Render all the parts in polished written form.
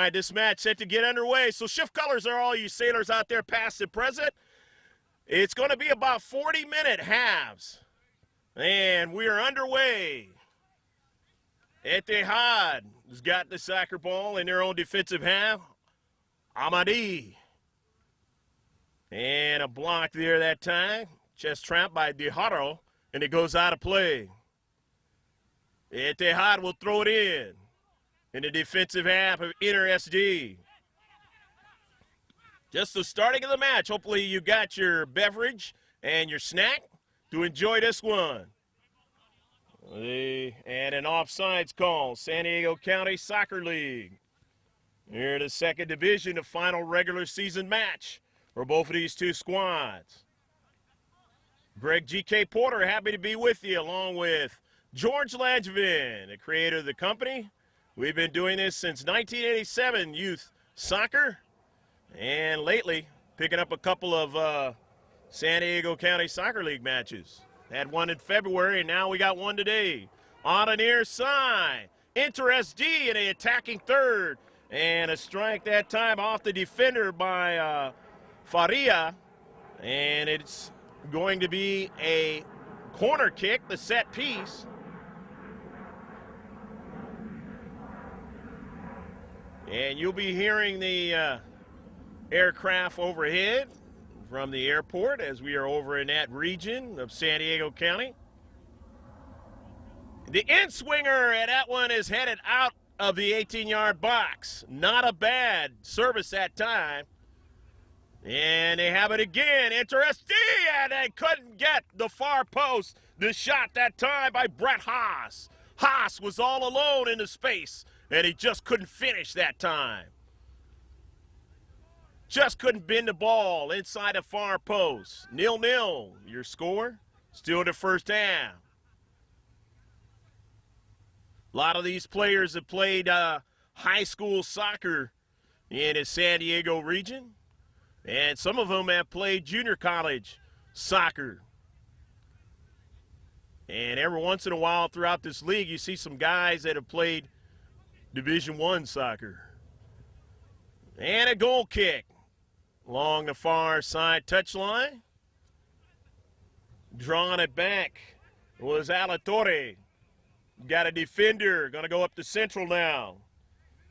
right, this match set to get underway. So shift colors are all you sailors out there, past and present. It's going to be about 40-minute halves. And we are underway. Etihad has got the soccer ball in their own defensive half. Amadi. And a block there that time. Chest trap by Diharo. And it goes out of play. Etihad will throw it in the defensive half of Inter SD. Just the starting of the match. Hopefully you got your beverage and your snack to enjoy this one. And an offsides call. San Diego County Soccer League. Here in the second division, the final regular season match for both of these two squads. Greg G.K. Porter, happy to be with you, along with George Langevin, the creator of the company. We've been doing this since 1987, youth soccer, and lately picking up a couple of San Diego County Soccer League matches. Had one in February, and now we got one today. On the near side, Inter SD in an attacking third, and a strike that time off the defender by Faria, and it's going to be a corner kick, the set piece. And you'll be hearing the aircraft overhead from the airport as we are over in that region of San Diego County. The in-swinger, and that one is headed out of the 18-yard box. Not a bad service that time. And they have it again. Inter SD, and they couldn't get the far post. The shot that time by Brett Haas. Haas was all alone in the space, and he just couldn't finish that time. Just couldn't bend the ball inside the far post. 0-0, your score. Still in the first half. A lot of these players have played high school soccer in the San Diego region. And some of them have played junior college soccer. And every once in a while throughout this league, you see some guys that have played Division I soccer. And a goal kick along the far side touchline. Drawing it back was Alatorre. Got a defender, going to go up to central now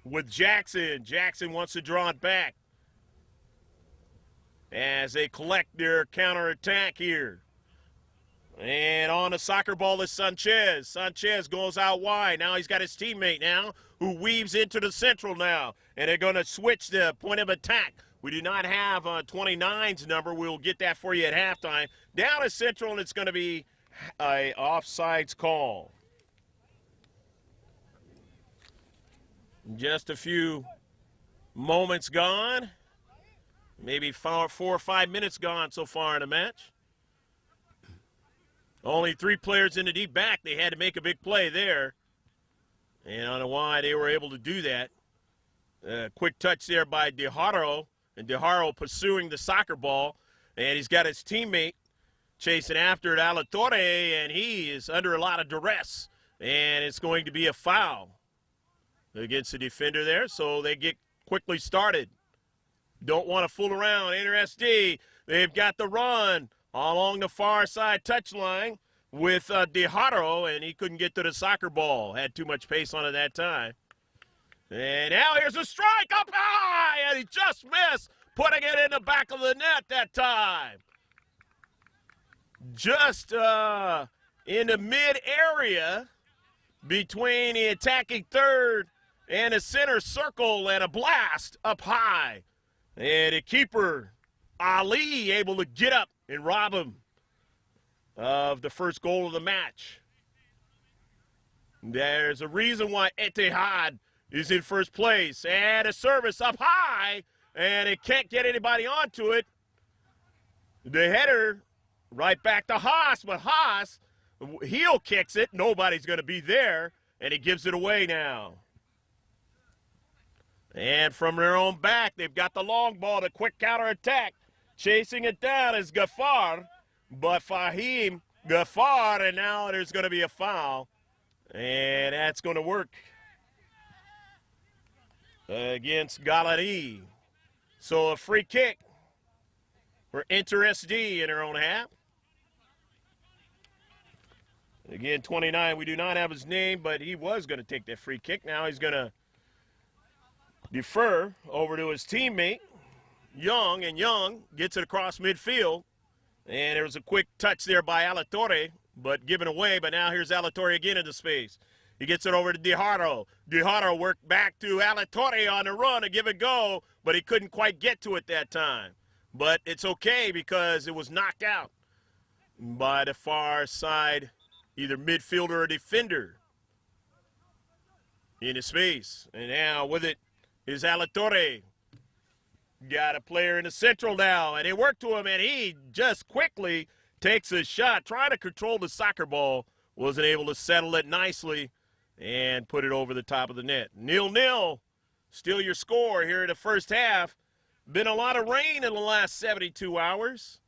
with Jackson. Jackson wants to draw it back as they collect their counterattack here. And on the soccer ball is Sanchez. Sanchez goes out wide. Now he's got his teammate now who weaves into the central now. And they're going to switch the point of attack. We do not have 29's number. We'll get that for you at halftime. Down to central, and it's going to be a offsides call. Just a few moments gone. Maybe 4 or 5 minutes gone so far in the match. Only 3 players in the deep back. They had to make a big play there. And I don't know why they were able to do that. Quick touch there by Diharo. And Diharo pursuing the soccer ball. And he's got his teammate chasing after it, Alatorre, and he is under a lot of duress. And it's going to be a foul against the defender there. So they get quickly started. Don't want to fool around. Inter SD, they've got the run along the far side touchline with Diharo, and he couldn't get to the soccer ball. Had too much pace on it that time. And now here's a strike up high, and he just missed, putting it in the back of the net that time. Just in the mid area between the attacking third and the center circle, and a blast up high. And the keeper, Ali, able to get up and rob him of the first goal of the match. There's a reason why Etihad is in first place. And a service up high, and it can't get anybody onto it. The header right back to Haas, but Haas heel kicks it. Nobody's going to be there, and he gives it away now. And from their own back, they've got the long ball, the quick counterattack. Chasing it down is Ghaffar, but Fahim Ghaffar, and now there's going to be a foul, and that's going to work. against Galari. So a free kick for Inter SD in their own half. Again, 29, we do not have his name, but he was going to take that free kick. Now he's going to defer over to his teammate, Young, and Young gets it across midfield. And there was a quick touch there by Alatorre, but given away. But now here's Alatorre again into space. He gets it over to Dijarro. Dijarro worked back to Alatorre on the run to give it a go, but he couldn't quite get to it that time. But it's okay because it was knocked out by the far side, either midfielder or defender into space. And now with it is Alatorre. Got a player in the central now, and it worked to him, and he just quickly takes a shot, trying to control the soccer ball, wasn't able to settle it nicely and put it over the top of the net. 0-0, still your score here in the first half. Been a lot of rain in the last 72 hours.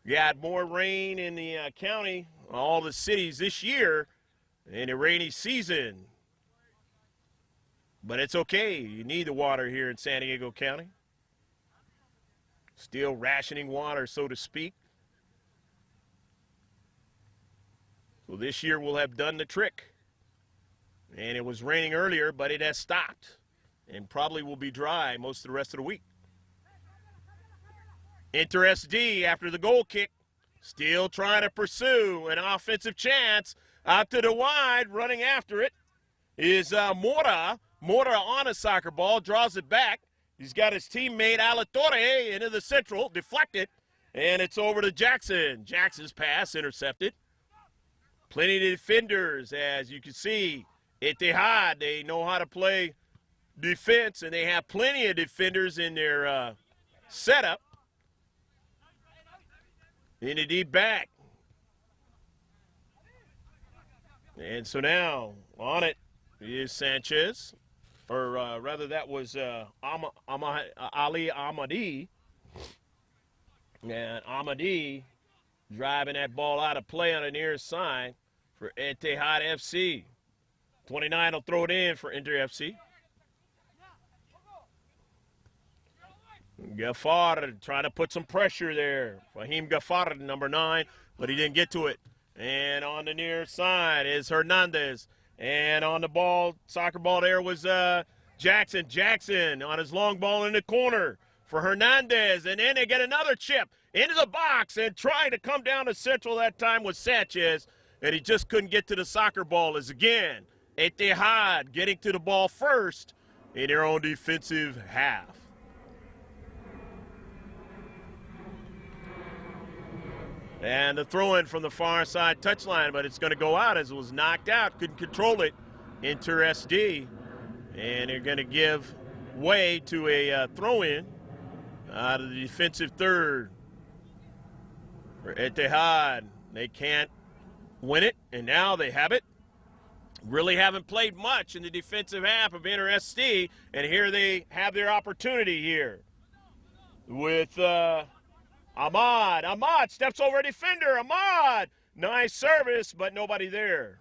Got more rain in the county, all the cities this year in a rainy season. But it's okay. You need the water here in San Diego County. Still rationing water, so to speak. So this year we'll have done the trick. And it was raining earlier, but it has stopped. And probably will be dry most of the rest of the week. Inter SD after the goal kick. Still trying to pursue an offensive chance. Out to the wide, running after it is Mora. Mora on a soccer ball, draws it back. He's got his teammate Alatorre into the central, deflected, and it's over to Jackson. Jackson's pass intercepted. Plenty of defenders, as you can see. Etihad, they know how to play defense, and they have plenty of defenders in their setup. In the deep back. And so now, on it is Sanchez. Or rather, that was Ali Ahmadi. And Ahmadi driving that ball out of play on the near side for Etihad FC. 29 will throw it in for Inter FC. Gaffard trying to put some pressure there. Fahim Gaffard, number 9, but he didn't get to it. And on the near side is Hernandez. And on the ball, soccer ball there was Jackson. Jackson on his long ball in the corner for Hernandez. And then they get another chip into the box and trying to come down to central that time was Sanchez. And he just couldn't get to the soccer ball as again, Etihad getting to the ball first in their own defensive half. And the throw-in from the far side touchline, but it's going to go out as it was knocked out. Couldn't control it. Inter SD. And they're going to give way to a throw-in out of the defensive third for Etihad. They can't win it, and now they have it. Really haven't played much in the defensive half of Inter SD, and here they have their opportunity here with Ahmad. Ahmad steps over a defender. Ahmad, nice service, but nobody there.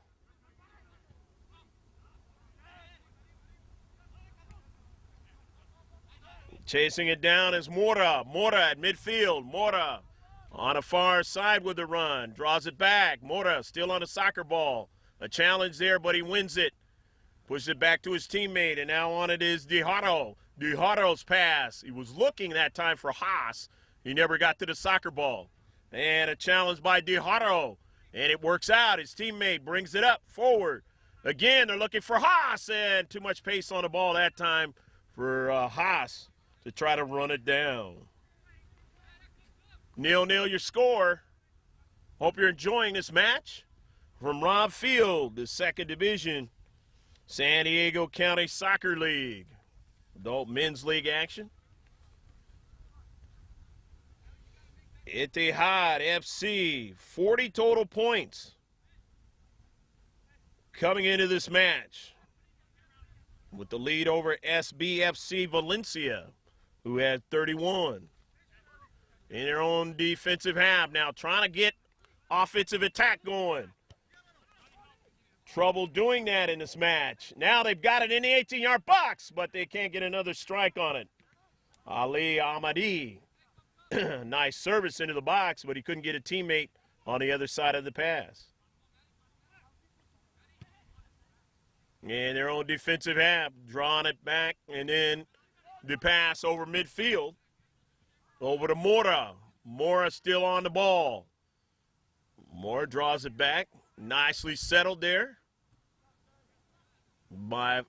Chasing it down is Mora. Mora at midfield. Mora on a far side with the run. Draws it back. Mora still on a soccer ball. A challenge there, but he wins it. Pushes it back to his teammate, and now on it is Dijarro. Dijarro's pass. He was looking that time for Haas. He never got to the soccer ball. And a challenge by Dijarro. And it works out. His teammate brings it up forward. Again, they're looking for Haas, and too much pace on the ball that time for Haas to try to run it down. 0-0 your score. Hope you're enjoying this match. From Rob Field, the second division, San Diego County Soccer League. Adult Men's League action. Etihad FC, 40 total points coming into this match with the lead over SBFC Valencia, who had 31. In their own defensive half now, trying to get offensive attack going. trouble doing that in this match. Now they've got it in the 18-yard box, but they can't get another strike on it. Ali Ahmadi, nice service into the box, but he couldn't get a teammate on the other side of the pass. And their own defensive half, drawing it back, and then the pass over midfield, over to Mora. Mora still on the ball. Mora draws it back, nicely settled there by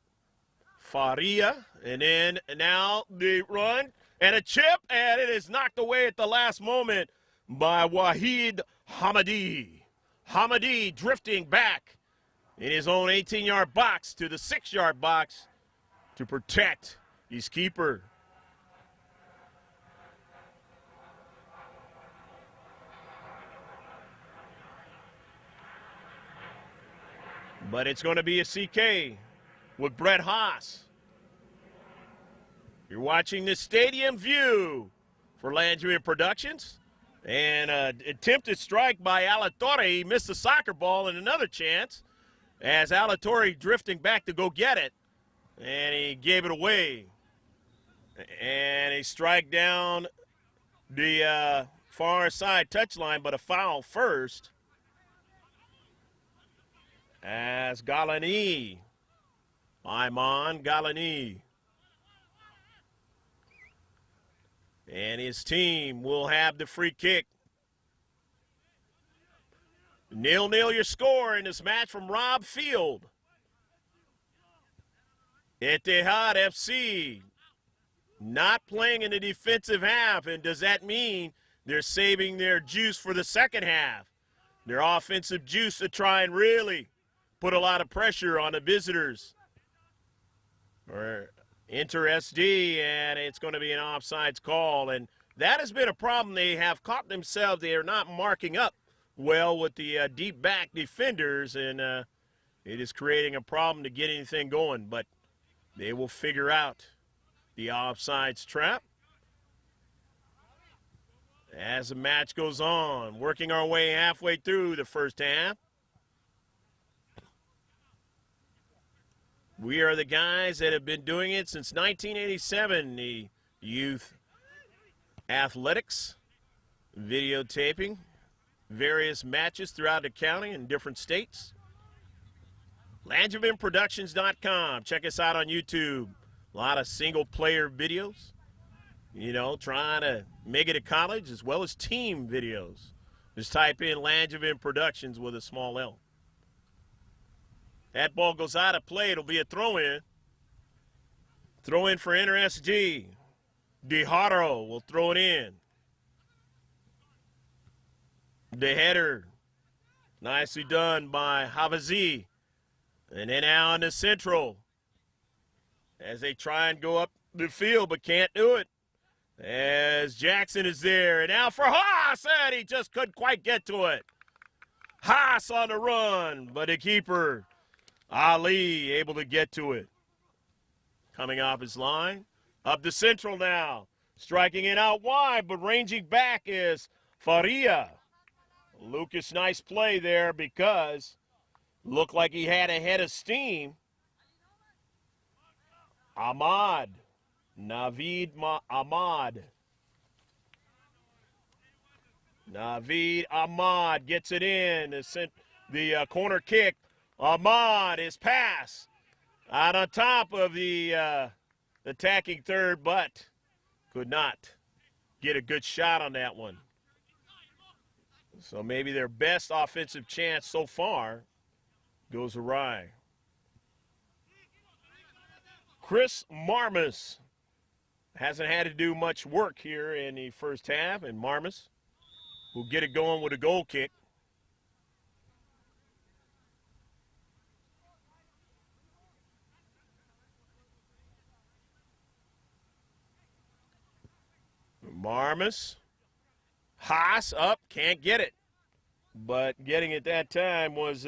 Faria. And then now the run and a chip, and it is knocked away at the last moment by Wahid Hamadi. Hamadi drifting back in his own 18-yard box to the 6-yard box to protect his keeper. But it's going to be a CK with Brett Haas. You're watching the stadium view for Landry Productions. And attempted strike by Alatorre. He missed the soccer ball, and another chance as Alatorre drifting back to go get it. And he gave it away. And he strike down the far side touchline, but a foul first. As Galani, Iman Galani, and his team will have the free kick. 0-0 your score in this match from Rob Field. Etihad FC not playing in the defensive half, and does that mean they're saving their juice for the second half? Their offensive juice to try and really put a lot of pressure on the visitors. Or enter SD, and it's going to be an offsides call. And that has been a problem. They have caught themselves. They are not marking up well with the deep back defenders, and it is creating a problem to get anything going. But they will figure out the offsides trap as the match goes on. Working our way halfway through the first half. We are the guys that have been doing it since 1987, the youth athletics, videotaping various matches throughout the county in different states. LangevinProductions.com. Check us out on YouTube. A lot of single-player videos, you know, trying to make it to college, as well as team videos. Just type in Langevin Productions with a small L. That ball goes out of play. It'll be a throw-in. Throw-in for Enter SG. DeHaro will throw it in. The header. Nicely done by Havazi. And then now in the central. As they try and go up the field, but can't do it. As Jackson is there. And now for Haas. And he just couldn't quite get to it. Haas on the run. But the keeper, Ali, able to get to it. Coming off his line. Up the central now. Striking it out wide, but ranging back is Faria. Lucas, nice play there because looked like he had a head of steam. Ahmad. Navid Ahmad. Navid Ahmad gets it in. The corner kick. Ahmad is pass out on top of the attacking third, but could not get a good shot on that one. So maybe their best offensive chance so far goes awry. Chris Marmus hasn't had to do much work here in the first half, and Marmus will get it going with a goal kick. Marmus, Haas up, can't get it. But getting it that time was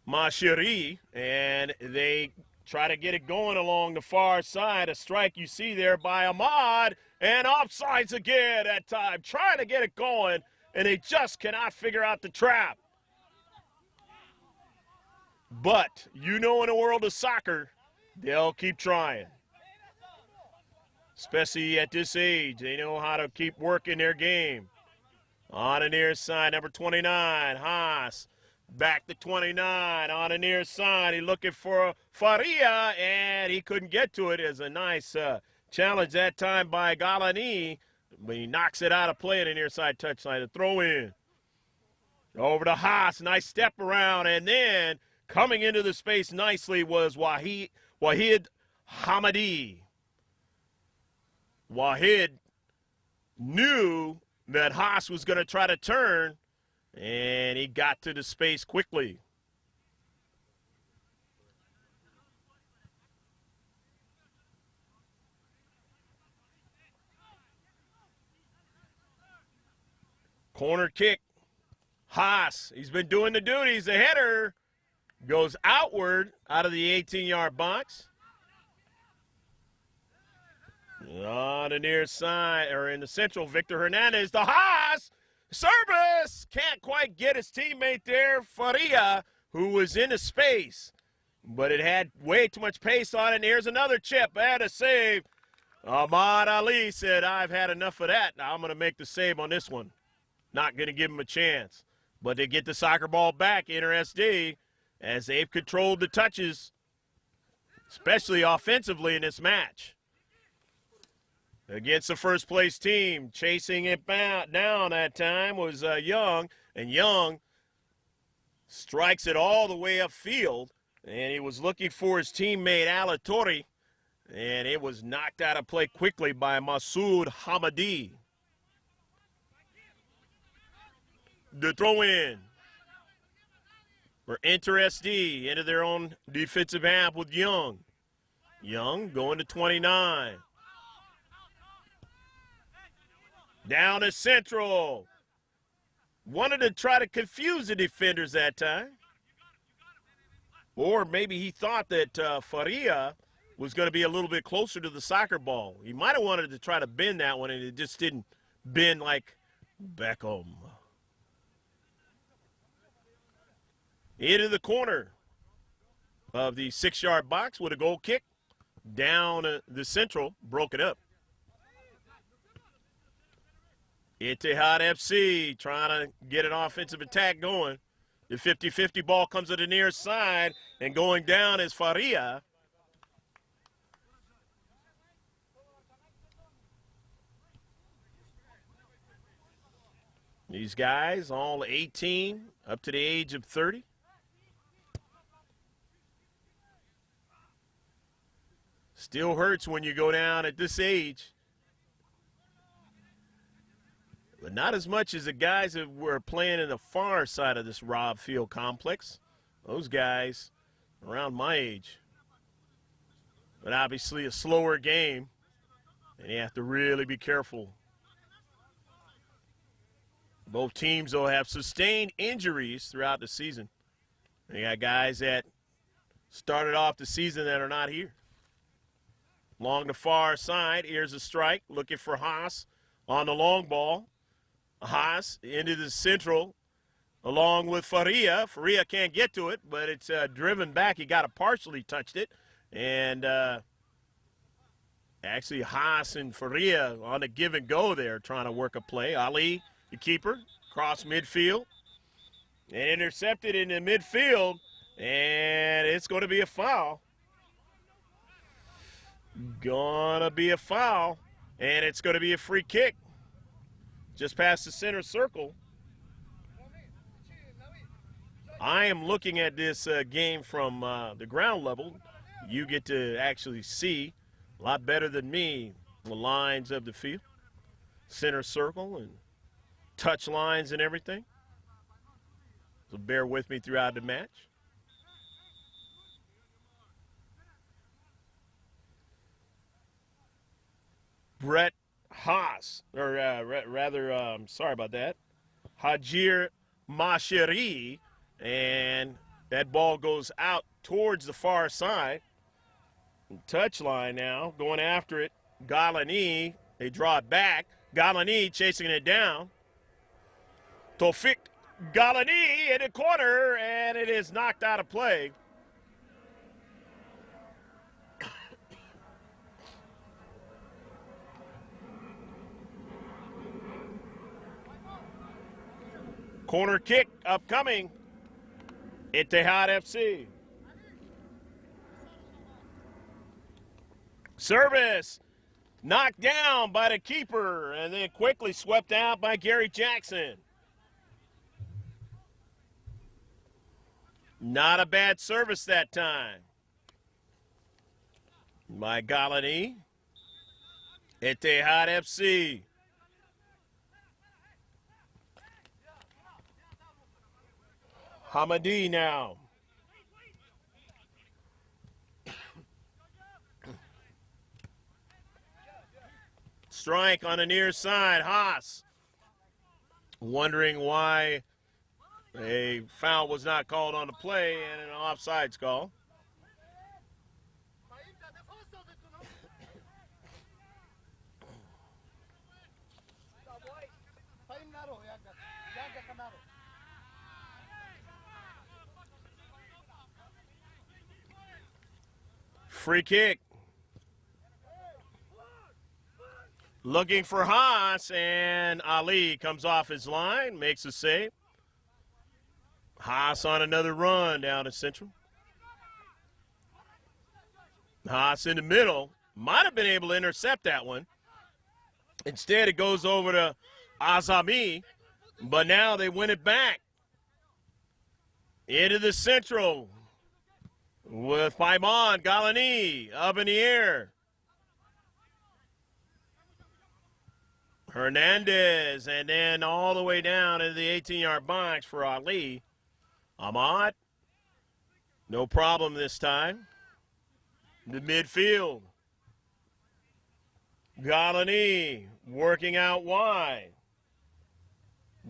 Mashiri, and they try to get it going along the far side. A strike you see there by Ahmad, and offsides again that time. Trying to get it going, and they just cannot figure out the trap. But you know, in the world of soccer, they'll keep trying. Especially at this age, they know how to keep working their game. On the near side, number 29, Haas. Back to 29 on the near side. He's looking for Faria, and he couldn't get to it. As a nice challenge that time by Galani, but he knocks it out of play in the near side touchline. A throw in. Over to Haas. Nice step around, and then coming into the space nicely was Wahid Hamadi. Wahid knew that Haas was going to try to turn, and he got to the space quickly. Corner kick. Haas, he's been doing the duties. The header goes outward out of the 18-yard box. On the near side, or in the central, Victor Hernandez. The Haas service can't quite get his teammate there, Faria, who was in the space. But it had way too much pace on it. And here's another chip and a save. Ahmad Ali said, I've had enough of that. Now I'm going to make the save on this one. Not going to give him a chance. But they get the soccer ball back, Inter SD, as they've controlled the touches, especially offensively in this match. Against the first-place team, chasing it down that time was Young, and Young strikes it all the way upfield, and he was looking for his teammate Alatorre, and it was knocked out of play quickly by Masoud Hamadi. The throw-in for Inter SD into their own defensive half with Young. Young going to 29. Down to Central. Wanted to try to confuse the defenders that time. Or maybe he thought that Faria was going to be a little bit closer to the soccer ball. He might have wanted to try to bend that one, and it just didn't bend like Beckham. Into the corner of the 6-yard box with a goal kick. Down the Central, broke it up. Etihad FC trying to get an offensive attack going. The 50-50 ball comes to the near side, and going down is Faria. These guys, all 18, up to the age of 30. Still hurts when you go down at this age. But not as much as the guys that were playing in the far side of this Robb Field complex. Those guys around my age. But obviously a slower game, and you have to really be careful. Both teams, though, have sustained injuries throughout the season. They got guys that started off the season that are not here. Along the far side, here's a strike, looking for Haas on the long ball. Haas into the Central, along with Faria. Faria can't get to it, but it's driven back. He got to partially touched it. And actually Haas and Faria on a give and go there trying to work a play. Ali, the keeper, cross midfield. And intercepted in the midfield, and it's going to be a foul. Gonna be a foul, and it's going to be a free kick. Just past the center circle. I am looking at this game from the ground level. You get to actually see a lot better than me the lines of the field, center circle, and touch lines and everything. So bear with me throughout the match. Brett Haas, or sorry about that, Hajir Mashiri, and that ball goes out towards the far side. Touchline now, going after it. Galani, they draw it back. Galani chasing it down. Tofik Galani in the corner, and it is knocked out of play. Corner kick upcoming. Etihad FC. Service knocked down by the keeper and then quickly swept out by Gary Jackson. Not a bad service that time by Galani. Etihad FC. Hamadi now. Strike on the near side. Haas wondering why a foul was not called on the play and an offsides call. Free kick. Looking for Haas, and Ali comes off his line, makes a save. Haas on another run down to Central. Haas in the middle. Might have been able to intercept that one. Instead, it goes over to Azami, but now they win it back. Into the Central with Paimon Galani up in the air. Hernandez, and then all the way down into the 18-yard box for Ali. Ahmad, no problem this time. The midfield. Galani working out wide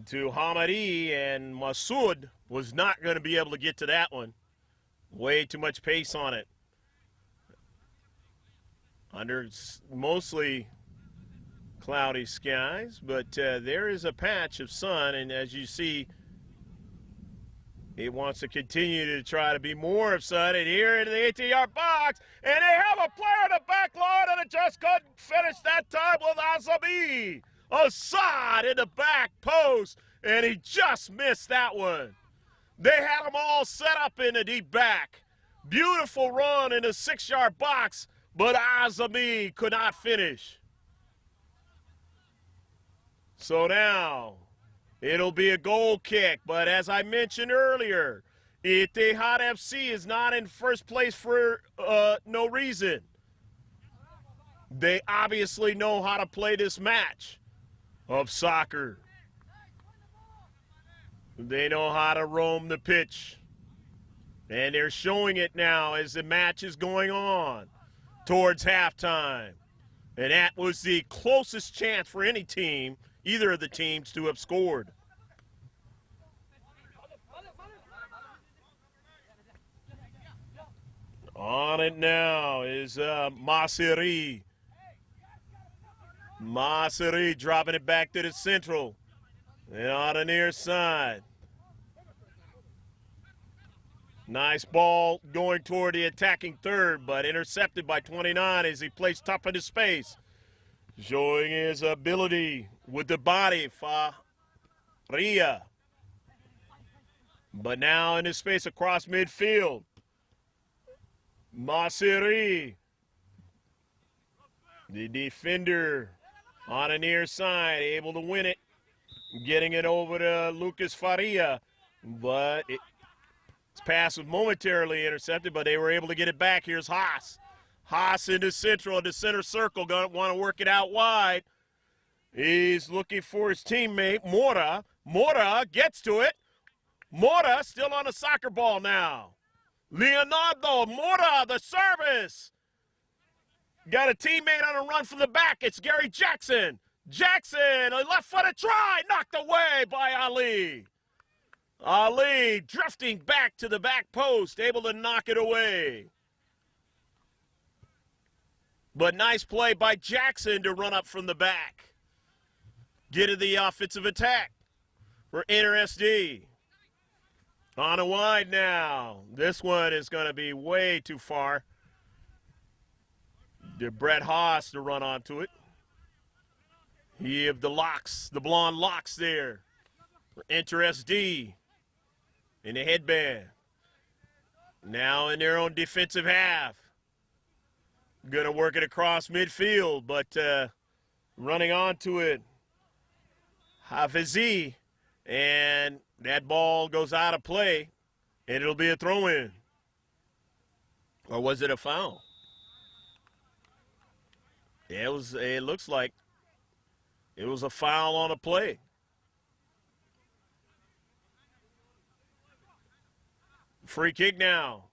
to Hamadi, and Masoud was not going to be able to get to that one. Way too much pace on it. Under mostly cloudy skies, but there is a patch of sun, and as you see, it wants to continue to try to be more of sun. And here into the 18-yard box, and they have a player in the back line, and it just couldn't finish that time with Azami. Assad in the back post, and he just missed that one. They had them all set up in the deep back. Beautiful run in the 6-yard box, but Azami could not finish. So now it'll be a goal kick, but as I mentioned earlier, Etihad FC is not in first place for no reason. They obviously know how to play this match of soccer. They know how to roam the pitch, and they're showing it now as the match is going on towards halftime. And that was the closest chance for any team, either of the teams, to have scored. On it now is Masiri. Masiri dropping it back to the Central. And on the near side. Nice ball going toward the attacking third, but intercepted by 29 as he plays tough into space. Showing his ability with the body, Faria. But now in his space across midfield. Masiri. The defender on the near side, able to win it. Getting it over to Lucas Faria, but his pass was momentarily intercepted, but they were able to get it back. Here's Haas. Haas into Central, into center circle, going to want to work it out wide. He's looking for his teammate, Mora. Mora gets to it. Mora still on the soccer ball now. Leonardo Mora, the service. Got a teammate on a run from the back. It's Gary Jackson. Jackson, a left-footed try, knocked away by Ali. Ali drifting back to the back post, able to knock it away. But nice play by Jackson to run up from the back. Get to the offensive attack for NRSD. On a wide now. This one is going to be way too far. Brett Haas to run onto it. He have the locks, the blonde locks there. Enter SD in the headband. Now in their own defensive half. Going to work it across midfield, but running onto it, Hafizi, and that ball goes out of play, and it'll be a throw-in. Or was it a foul? Yeah, it looks like it was a foul on a play. Free kick now.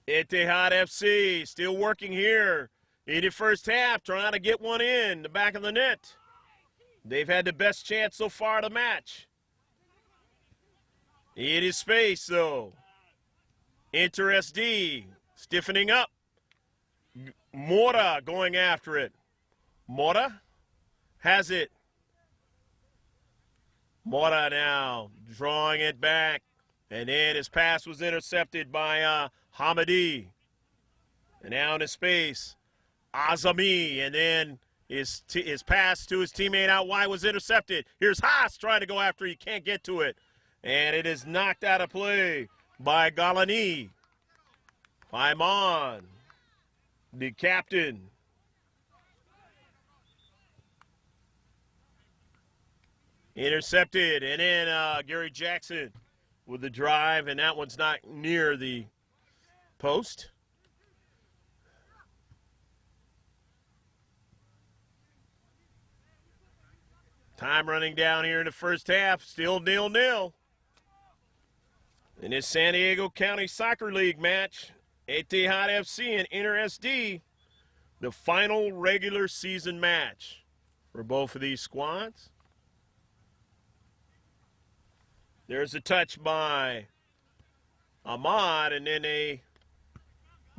Etihad FC still working here in the first half, trying to get one in the back of the net. They've had the best chance so far of the match. It is space, though. Enter SD, stiffening up. Mora going after it. Mora has it. Mora now drawing it back. And then his pass was intercepted by Hamadi. And now in his space, Azami. And then his pass to his teammate out wide was intercepted. Here's Haas trying to go after it. He can't get to it. And it is knocked out of play by Galani. Paimon, the captain. Intercepted. And then Gary Jackson with the drive, and that one's not near the post. Time running down here in the first half, still 0-0. In this San Diego County Soccer League match, Etihad FC and Inter SD, the final regular season match for both of these squads. There's a touch by Ahmad, and then they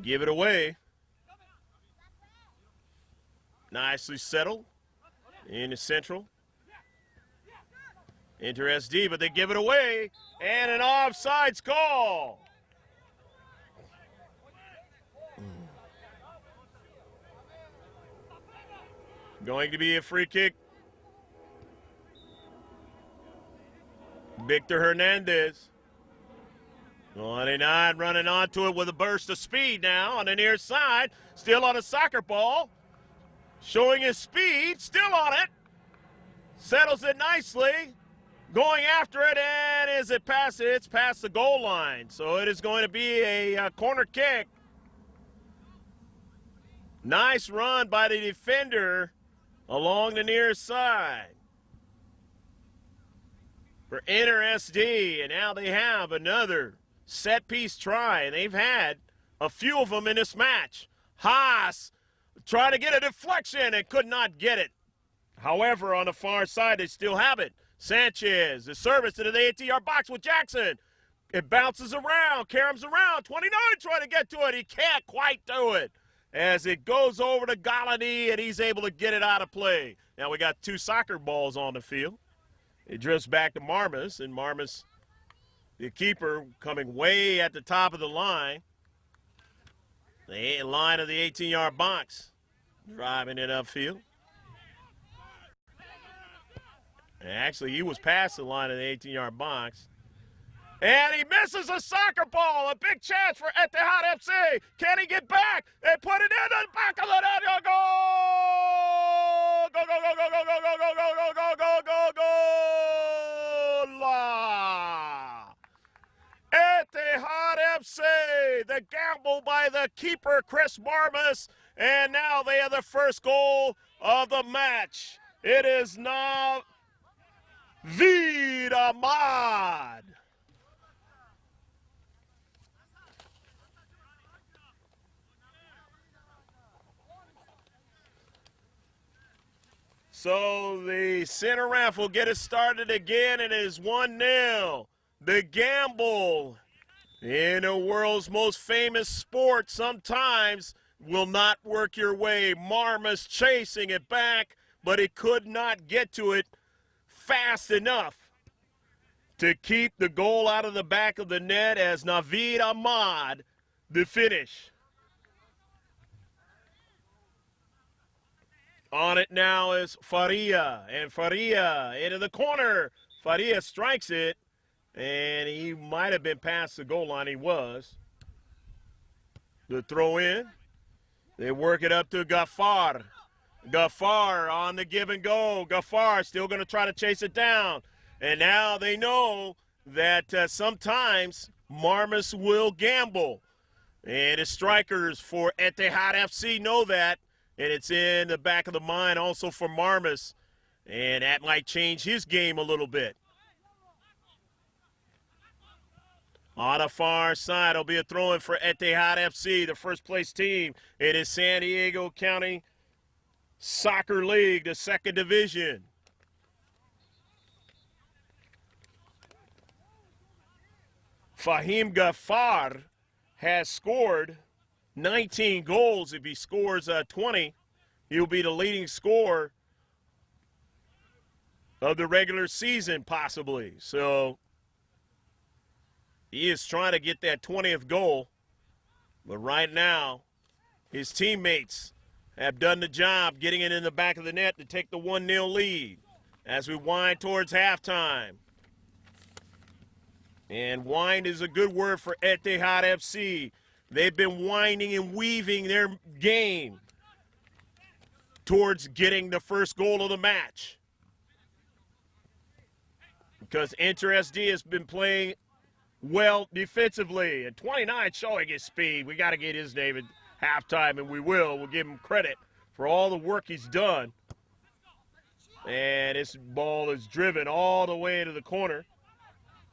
give it away. Nicely settled in the central. Enter SD, but they give it away, and an offsides call. Going to be a free kick. Victor Hernandez. 29 running onto it with a burst of speed now on the near side. Still on a soccer ball. Showing his speed. Still on it. Settles it nicely. Going after it, and as it passes, it's past the goal line. So it is going to be a corner kick. Nice run by the defender along the near side for Inter SD, and now they have another set-piece try, and they've had a few of them in this match. Haas trying to get a deflection and could not get it. However, on the far side, they still have it. Sanchez, the service into the 18-yard box with Jackson. It bounces around, caroms around. 29 trying to get to it. He can't quite do it as it goes over to Galani, and he's able to get it out of play. Now we got two soccer balls on the field. It drifts back to Marmas, and Marmas, the keeper, coming way at the top of the line. The line of the 18-yard box, driving it upfield. And actually, he was past the line of the 18-yard box. And he misses a soccer ball. A big chance for Etihad FC. Can he get back? They put it in the back of the net. Goal! Go, go, go, go, go, go, go, go, go, go, go, go, go, go! La! Etihad FC. The gamble by the keeper, Chris Marmas. And now they have the first goal of the match. It is now Naveed Ahmad. So the center ref will get it started again. It is 1-0. The gamble in the world's most famous sport sometimes will not work your way. Marmas chasing it back, but he could not get to it fast enough to keep the goal out of the back of the net as Naveed Ahmad the finish. On it now is Faria, and Faria into the corner. Faria strikes it, and he might have been past the goal line. He was. The throw in. They work it up to Ghaffar. Ghaffar on the give and go. Ghaffar still going to try to chase it down. And now they know that sometimes Marmus will gamble. And the strikers for Etihad FC know that. And it's in the back of the mind also for Marmus. And that might change his game a little bit. On the far side, it'll be a throw-in for Etihad FC, the first-place team. It is San Diego County Soccer League, the second division. Fahim Ghaffar has scored 19 goals. If he scores 20, he'll be the leading scorer of the regular season, possibly. So he is trying to get that 20th goal. But right now, his teammates have done the job getting it in the back of the net to take the 1-0 lead as we wind towards halftime. And wind is a good word for Etihad FC. They've been winding and weaving their game towards getting the first goal of the match. Because Inter SD has been playing well defensively. And 29 showing his speed. We got to get his name at halftime, and we will. We'll give him credit for all the work he's done. And this ball is driven all the way into the corner.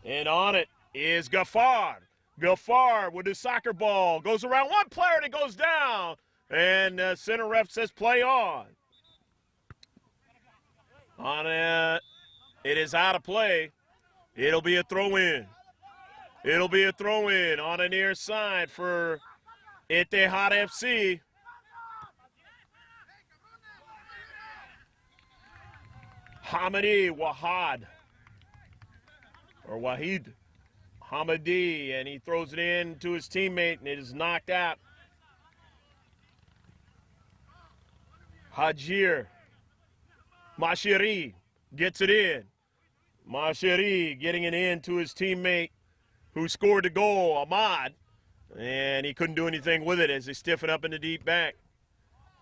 And on it is Ghaffar. Ghaffar with the soccer ball. Goes around one player and it goes down. And center ref says play on. It is out of play. It'll be a throw-in. It'll be a throw-in on the near side for Etihad FC. Hamadi Wahad. Or Wahid Hamadi, and he throws it in to his teammate, and it is knocked out. Hajir Mashiri gets it in. Mashiri getting it in to his teammate who scored the goal, Ahmad, and he couldn't do anything with it as they stiffen up in the deep back.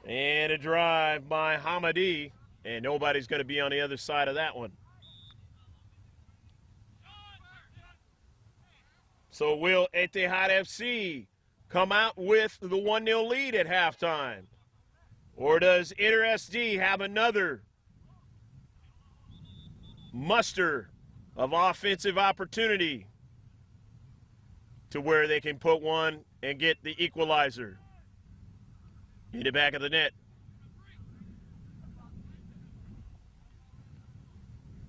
And a drive by Hamadi, and nobody's going to be on the other side of that one. So will Etihad FC come out with the 1-0 lead at halftime? Or does Inter SD have another muster of offensive opportunity to where they can put one and get the equalizer in the back of the net?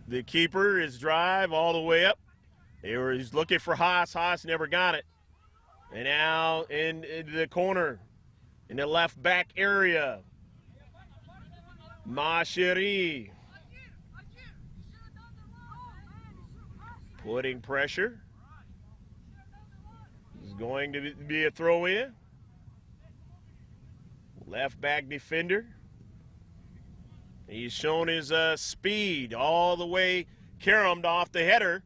The keeper is drive all the way up. He's looking for Haas. Haas never got it. And now in the corner, in the left back area, Mashiri putting pressure. It's going to be a throw in. Left back defender. He's shown his speed all the way caromed off the header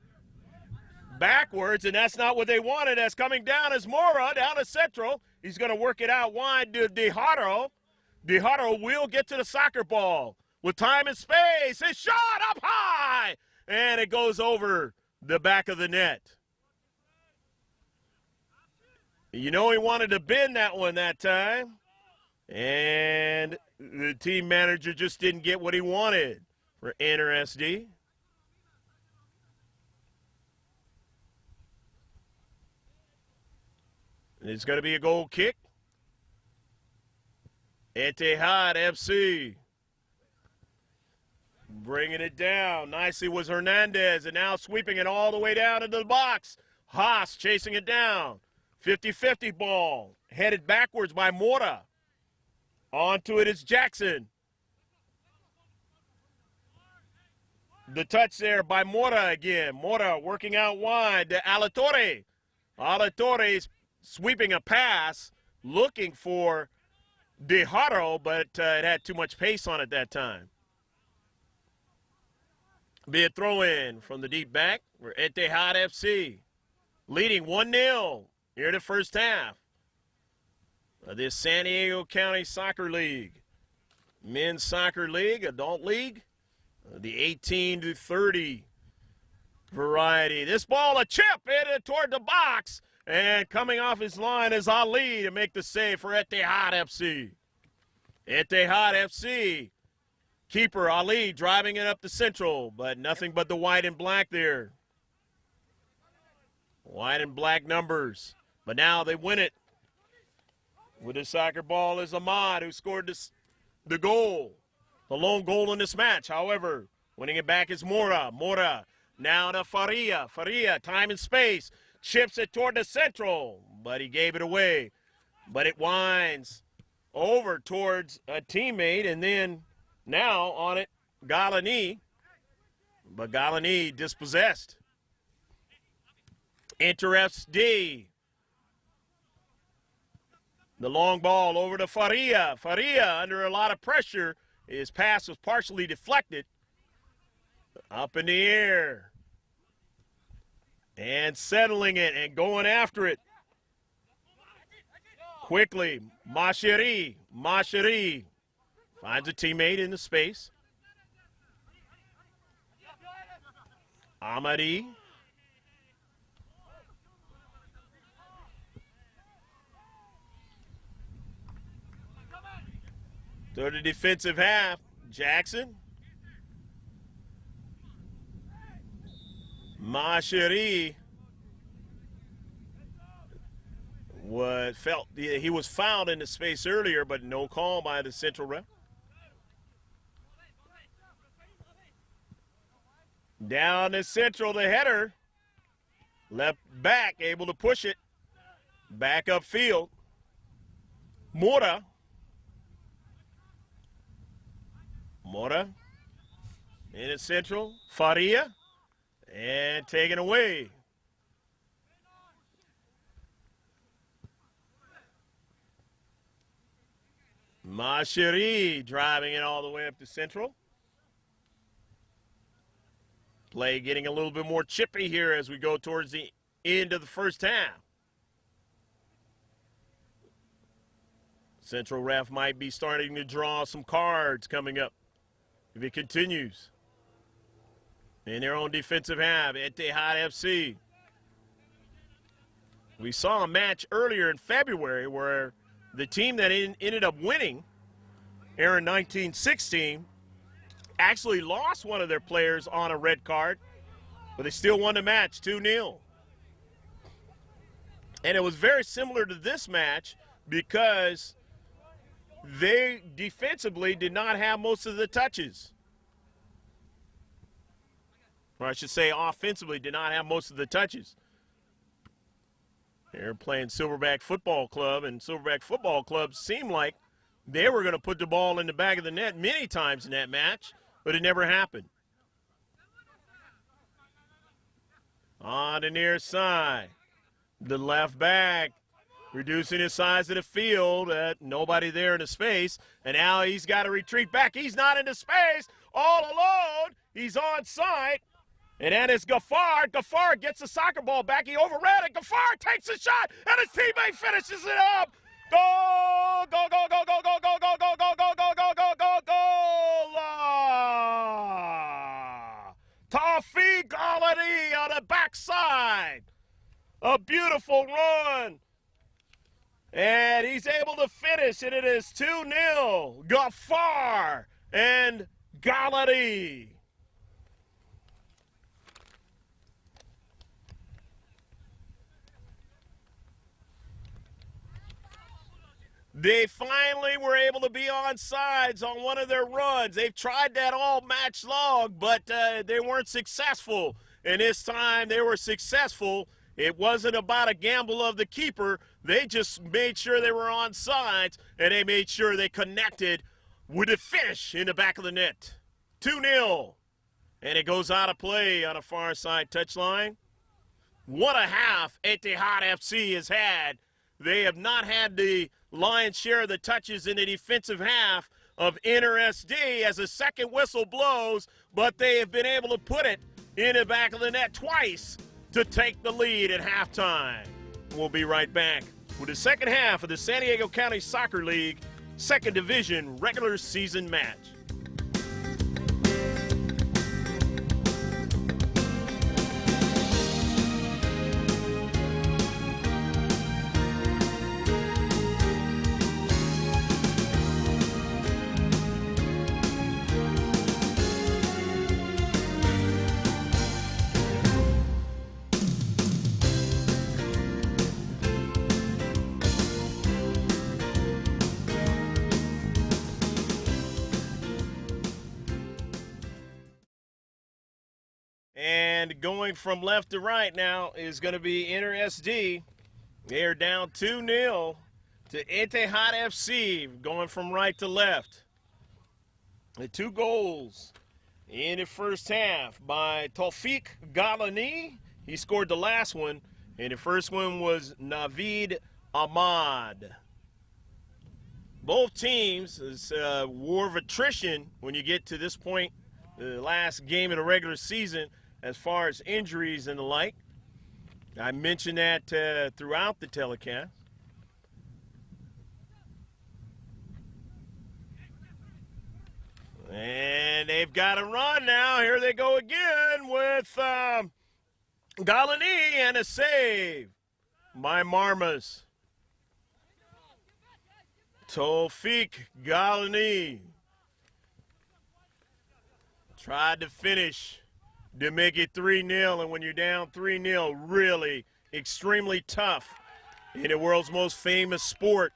backwards, and that's not what they wanted. That's coming down as Mora down to central. He's going to work it out wide to Dejaro. Dejaro will get to the soccer ball with time and space. His shot up high, and it goes over the back of the net. You know he wanted to bend that one that time, and the team manager just didn't get what he wanted for Inter SD. It's going to be a goal kick. Etihad FC bringing it down. Nicely was Hernandez, and now sweeping it all the way down into the box. Haas chasing it down. 50-50 ball. Headed backwards by Mora. Onto it is Jackson. The touch there by Mora again. Mora working out wide to Alatorre. Alatorre's sweeping a pass, looking for Dejaro, but it had too much pace on it that time. Be a throw-in from the deep back for Etihad FC, leading 1-0 here in the first half of this San Diego County Soccer League. Men's Soccer League, Adult League, the 18 to 30 variety. This ball, a chip in toward the box, and coming off his line is Ali to make the save for Etihad FC. Etihad FC, keeper Ali driving it up the central, but nothing but the white and black there. White and black numbers, but now they win it. With the soccer ball is Ahmad, who scored the goal, the lone goal in this match. However, winning it back is Mora. Mora now to Faria. Faria, time and space, chips it toward the central, but he gave it away. But it winds over towards a teammate, and then now on it, Galani. But Galani dispossessed. Interefs D. The long ball over to Faria. Faria, under a lot of pressure, his pass was partially deflected. Up in the air. And settling it and going after it. Quickly, Mashiri. Mashiri finds a teammate in the space. Amadi. To the defensive half, Jackson. Mashiri he was fouled in the space earlier, but no call by the central ref. Down the central, the header. Left back, able to push it. Back upfield. Mora. Mora in the central. Faria. And taken away. Mashiri driving it all the way up to central. Play getting a little bit more chippy here as we go towards the end of the first half. Central ref might be starting to draw some cards coming up if it continues. In their own defensive half, Etihad FC. We saw a match earlier in February where the team that ended up winning, Aaron 1916, actually lost one of their players on a red card, but they still won the match 2-0. And it was very similar to this match because they defensively did not have most of the touches. Or I should say offensively did not have most of the touches. They're playing Silverback Football Club, and Silverback Football Club seemed like they were going to put the ball in the back of the net many times in that match, but it never happened. On the near side, the left back reducing his size of the field. Nobody there in the space, and now he's got to retreat back. He's not in the space, all alone. He's on site. And then it's Gaffar. Gaffar gets the soccer ball back. He overran it. Gaffar takes a shot, and his teammate finishes it up. Goal! Go, go, go, go, go, go, go, go, go, go, go, go, go, go, goal! Tawfiq Aladi on the backside. A beautiful run. And he's able to finish, and it is 2-0. Gaffar and Galadi. They finally were able to be on sides on one of their runs. They've tried that all match long, but they weren't successful. And this time they were successful. It wasn't about a gamble of the keeper. They just made sure they were on sides, and they made sure they connected with a finish in the back of the net. 2-0. And it goes out of play on a far side touchline. What a half Etihad FC has had they have not had the lion's share of the touches in the defensive half of NRSD as the second whistle blows, but they have been able to put it in the back of the net twice to take the lead at halftime. We'll be right back with the second half of the San Diego County Soccer League Second Division regular season match. And going from left to right now is going to be NRSD. They are down 2-0 to Etihad FC, going from right to left. The 2 goals in the first half by Taufik Galani. He scored the last one, and the first one was Navid Ahmad. Both teams, it's a war of attrition when you get to this point, the last game of the regular season, as far as injuries and the like. I mentioned that throughout the telecast. And they've got a run now. Here they go again with Galani and a save by Marmas. Taufik Galani tried to finish to make it 3-0, and when you're down 3-0, really extremely tough in the world's most famous sport.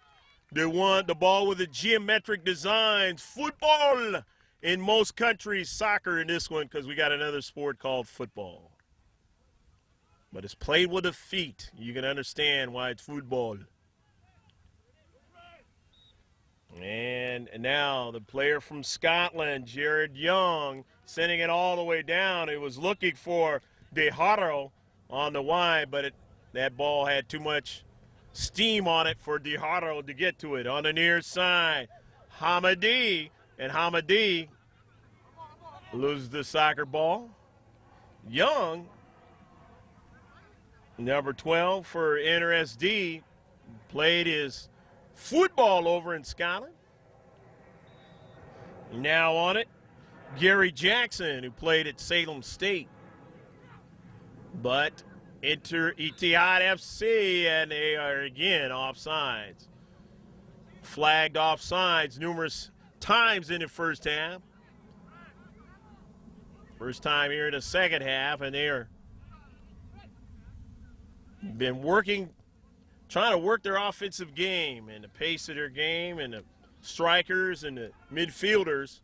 The ball with the geometric designs, football in most countries, soccer in this one, because we got another sport called football. But it's played with the feet. You can understand why it's football. And now the player from Scotland, Jared Young, sending it all the way down. It was looking for De Haro on the wide, but that ball had too much steam on it for De Haro to get to it. On the near side, Hamadi, and Hamadi loses the soccer ball. Young, number 12 for NRSD, played his football over in Scotland. Now on it, Gary Jackson, who played at Salem State. But enter Etihad FC, and they are again offsides. Flagged offsides numerous times in the first half. First time here in the second half, and they are been trying to work their offensive game and the pace of their game, and the strikers and the midfielders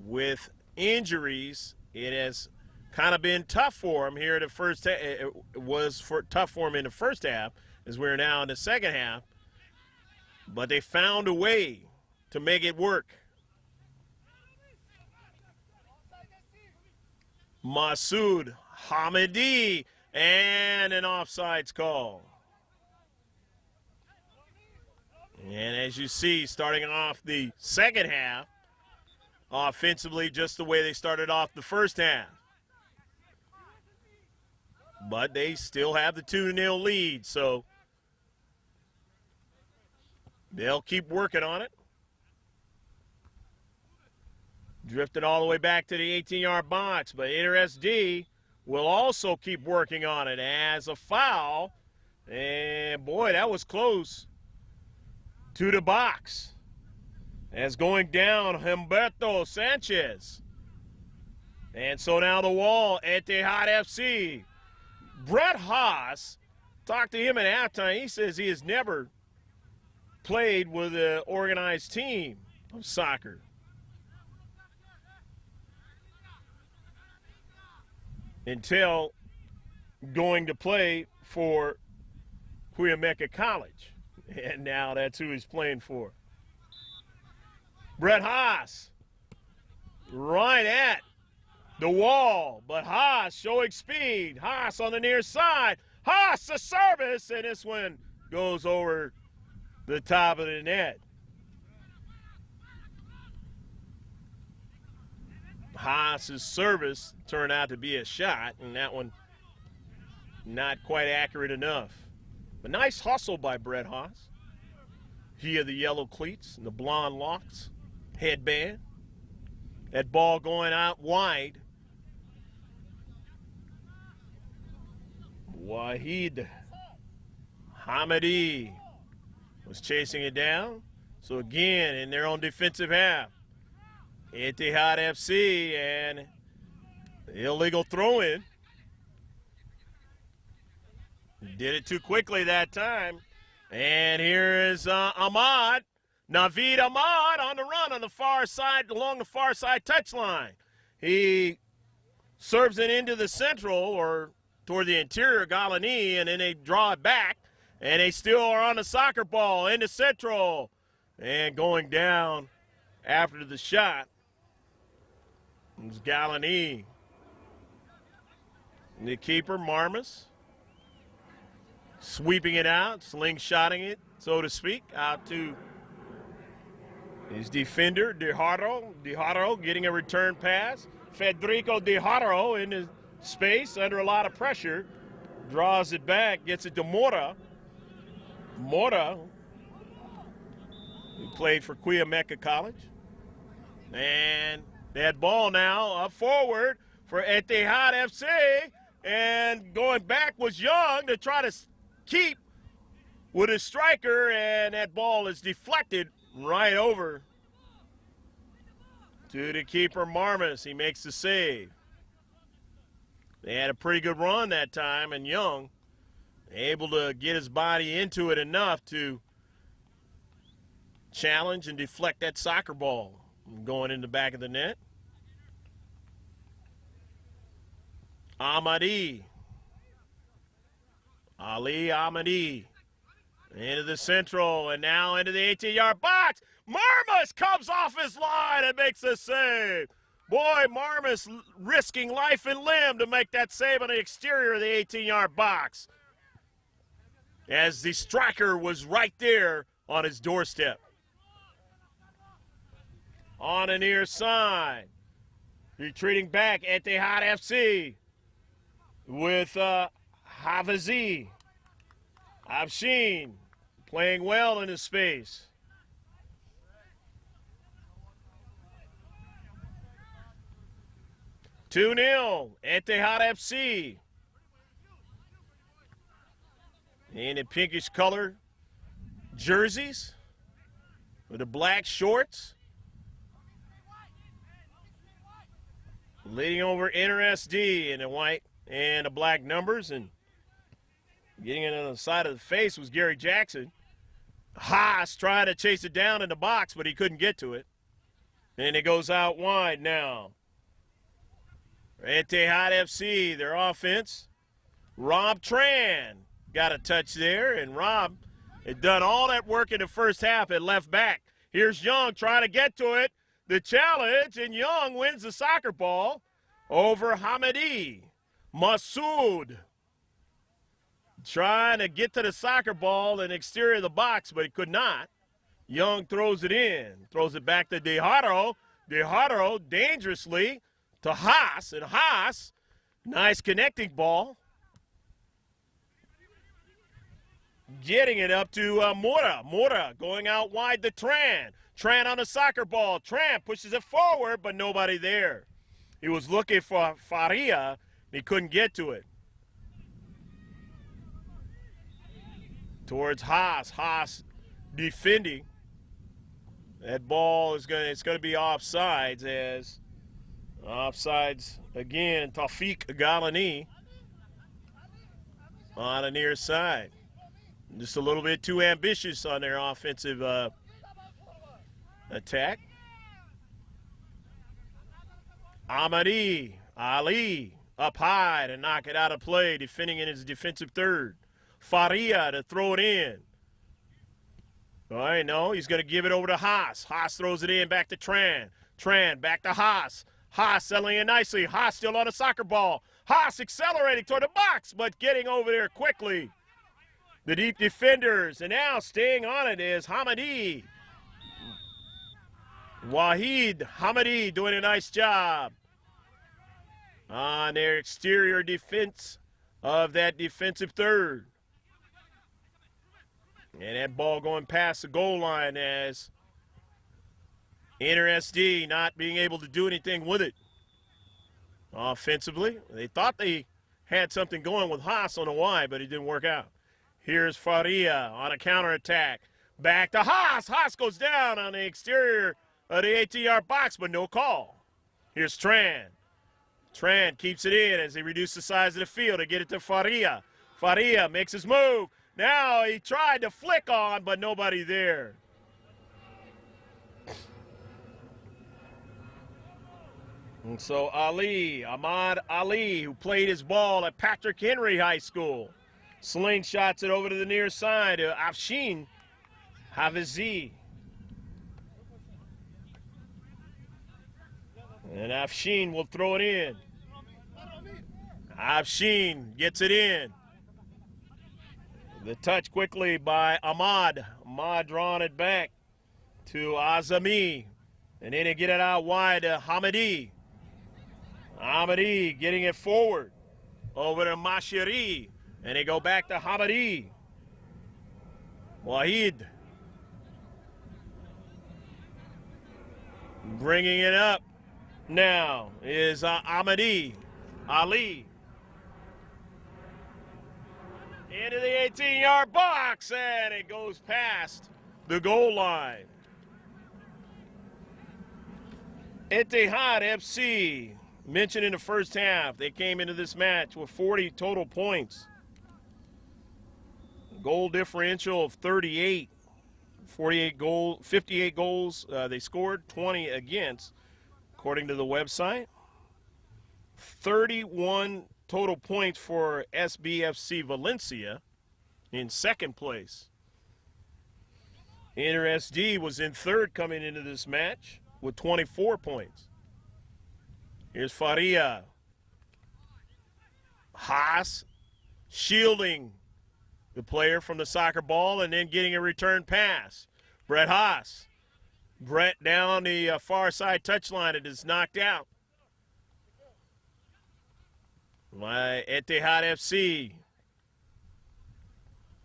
with injuries. It has kind of been tough for them here in the first half. It was tough for them in the first half, as we're now in the second half. But they found a way to make it work. Masoud Hamidi, and an offsides call. And as you see, starting off the second half, offensively just the way they started off the first half. But they still have the 2-0 lead, so they'll keep working on it. Drifted all the way back to the 18-yard box, but NRSD will also keep working on it as a foul. And boy, that was close to the box. As going down, Humberto Sanchez. And so now the wall, Etihad FC. Brett Haas, talked to him at halftime. He says he has never played with an organized team of soccer. Until going to play for Cuyamaca College. And now that's who he's playing for. Brett Haas, right at the wall, but Haas showing speed. Haas on the near side. Haas, the service, and this one goes over the top of the net. Haas's service turned out to be a shot, and that one not quite accurate enough. A nice hustle by Brett Haas. He had the yellow cleats and the blonde locks, headband. That ball going out wide. Wahid Hamidi was chasing it down. So again, in their own defensive half, Etihad FC and illegal throw-in. Did it too quickly that time. And here is Ahmad. Naveed Ahmad on the run on the far side, along the far side touchline. He serves it into the central or toward the interior Galani, and then they draw it back, and they still are on the soccer ball into central. And going down after the shot is Galani. The keeper, Marmas, sweeping it out, slingshotting it, so to speak, out to his defender, De Haro getting a return pass. Federico De Haro in the space under a lot of pressure, draws it back, gets it to Mora. Mora, who played for Cuyameca College. And that ball now up forward for Etihad FC. And going back was Young to try to keep with his striker, and that ball is deflected right over to the keeper, Marmas. He makes the save. They had a pretty good run that time, and Young able to get his body into it enough to challenge and deflect that soccer ball going in the back of the net. Ahmadi. Ali Ahmadi into the central and now into the 18-yard box. Marmas comes off his line and makes a save. Boy, Marmas risking life and limb to make that save on the exterior of the 18-yard box, as the striker was right there on his doorstep. On the near side, retreating back, Etihad FC with Hafizi. Afshin playing well in his space. (2-0) Etihad FC. In the pinkish color jerseys with the black shorts. Leading over NRSD in the white and the black numbers, and getting it on the side of the face was Gary Jackson. Haas tried to chase it down in the box, but he couldn't get to it. And it goes out wide now. Etihad FC, their offense. Rob Tran got a touch there, and Rob had done all that work in the first half at left back. Here's Young trying to get to it. The challenge, and Young wins the soccer ball over Hamidi. Masood trying to get to the soccer ball in the exterior of the box, but he could not. Young throws it in, throws it back to De Haro. De Haro dangerously to Haas, and Haas, nice connecting ball. Getting it up to Mora. Mora going out wide to Tran. Tran on the soccer ball. Tran pushes it forward, but nobody there. He was looking for Faria, and he couldn't get to it. Towards Haas. Haas defending. That ball is it's going to be offsides, as offsides again. Taufik Galani on the near side. Just a little bit too ambitious on their offensive attack. Ahmadi Ali up high to knock it out of play, defending in his defensive third. Faria to throw it in. All right, no, he's going to give it over to Haas. Haas throws it in back to Tran. Tran back to Haas. Haas settling in nicely. Haas still on a soccer ball. Haas accelerating toward the box, but getting over there quickly the deep defenders. And now staying on it is Hamadi. Wahid Hamadi doing a nice job on their exterior defense of that defensive third. And that ball going past the goal line as Inter SD not being able to do anything with it. Offensively, they thought they had something going with Haas on the Y, but it didn't work out. Here's Faria on a counterattack. Back to Haas. Haas goes down on the exterior of the 18-yard box, but no call. Here's Tran. Tran keeps it in as he reduces the size of the field to get it to Faria. Faria makes his move. Now he tried to flick on, but nobody there. And so Ahmad Ali, who played his ball at Patrick Henry High School, slingshots it over to the near side to Afshin Hafizi. And Afshin will throw it in. Afshin gets it in. The touch quickly by Ahmad. Ahmad drawing it back to Azami. And then they get it out wide to Hamadi. Hamadi getting it forward over to Mashiri. And they go back to Hamadi. Wahid bringing it up now is Ahmadi. Ali into the 18-yard box, and it goes past the goal line. Etihad FC, mentioned in the first half, they came into this match with 40 total points. Goal differential of 38. 58 goals they scored, 20 against, according to the website. 31 total points for SBFC Valencia in second place. Inter SD was in third coming into this match with 24 points. Here's Faria. Haas shielding the player from the soccer ball and then getting a return pass. Brett Haas. Brett down the far side touchline. It is knocked out by Etihad FC.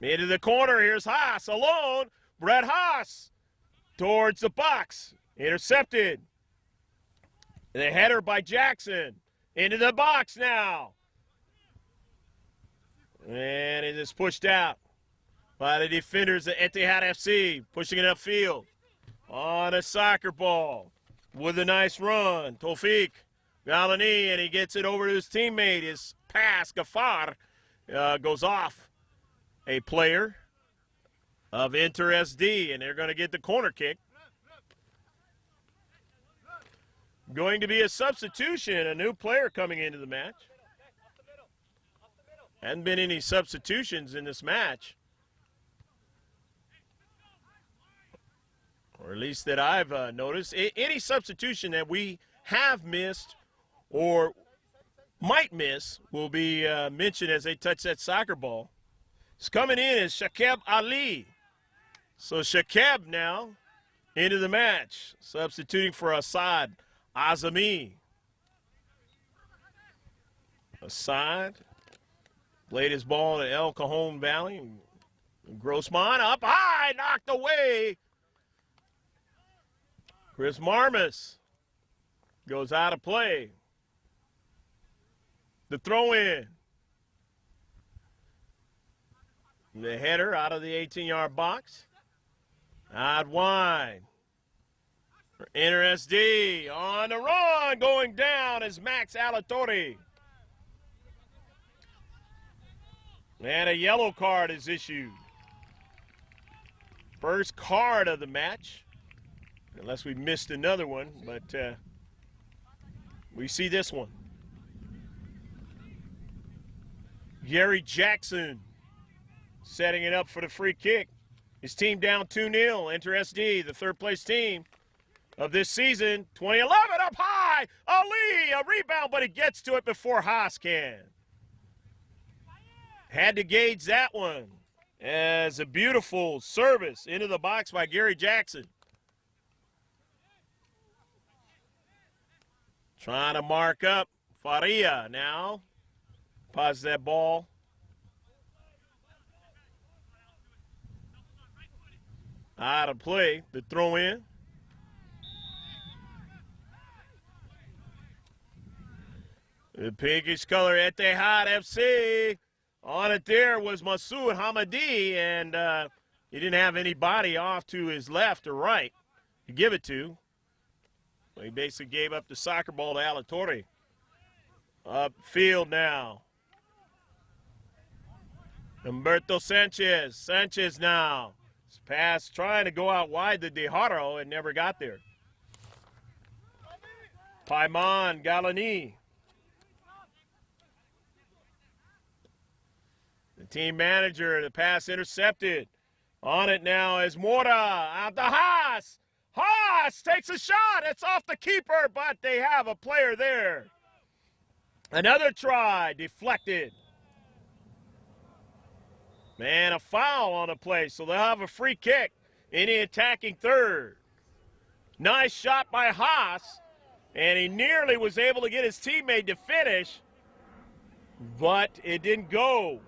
Into the corner. Here's Haas alone. Brett Haas towards the box. Intercepted. The header by Jackson. Into the box now. And it is pushed out by the defenders of Etihad FC. Pushing it upfield. On a soccer ball. With a nice run. Tawfiq Galani, and he gets it over to his teammate. His pass, Gafar, goes off a player of Inter SD, and they're going to get the corner kick. Going to be a substitution, a new player coming into the match. Hadn't been any substitutions in this match. Or at least that I've noticed. Any substitution that we have missed or might miss will be mentioned as they touch that soccer ball. It's coming in is Shakeb Ali. So Shakeb now into the match, substituting for Assad Azami. Assad played his ball in El Cajon Valley. Grossman up high, knocked away. Chris Marmus goes out of play. The throw-in. The header out of the 18-yard box. Out wide. For Inter SD on the run, going down is Max Alatorre. And a yellow card is issued. First card of the match. Unless we missed another one, but we see this one. Gary Jackson setting it up for the free kick. His team down 2-0. Inter SD, the third-place team of this season. 2011 up high. Ali, a rebound, but he gets to it before Haas can. Had to gauge that one as a beautiful service into the box by Gary Jackson. Trying to mark up Faria now. Pause that ball. Out of play, the throw in. The pinkish color, Etihad FC. On it there was Masoud Hamadi, and he didn't have anybody off to his left or right to give it to. He basically gave up the soccer ball to Alatorre. Upfield now. Humberto Sanchez. Sanchez now. His pass trying to go out wide to De Haro and never got there. Paimon Galani. The team manager, the pass intercepted. On it now is Mora out to Haas. Haas takes a shot. It's off the keeper, but they have a player there. Another try, deflected. Man, a foul on the play, so they'll have a free kick in the attacking third. Nice shot by Haas, and he nearly was able to get his teammate to finish, but it didn't go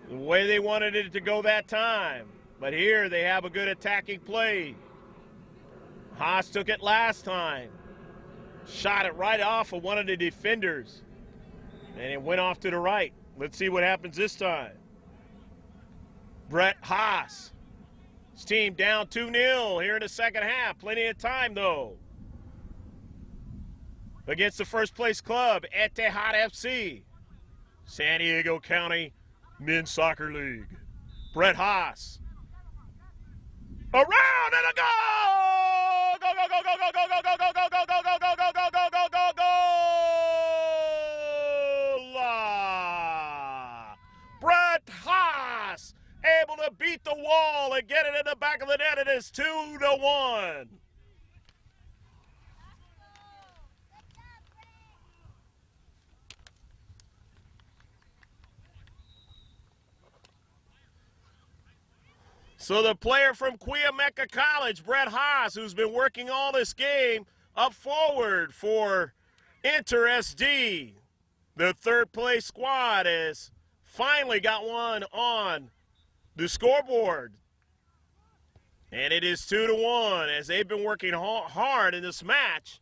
the way they wanted it to go that time. But here they have a good attacking play. Haas took it last time. Shot it right off of one of the defenders. And it went off to the right. Let's see what happens this time. Brett Haas. His team down 2-0 here in the second half. Plenty of time, though. Against the first place club, Etihad FC. San Diego County Men's Soccer League. Brett Haas. Around and a goal! Go, go, go, go, go, go, go, go, go, go, go, go, go, go, go, go, go, go, go, go! Brett Haas able to beat the wall and get it in the back of the net. It is 2-1. So the player from Cuyamaca College, Brett Haas, who's been working all this game up forward for Inter SD. The third place squad has finally got one on the scoreboard. And it is 2-1 as they've been working hard in this match.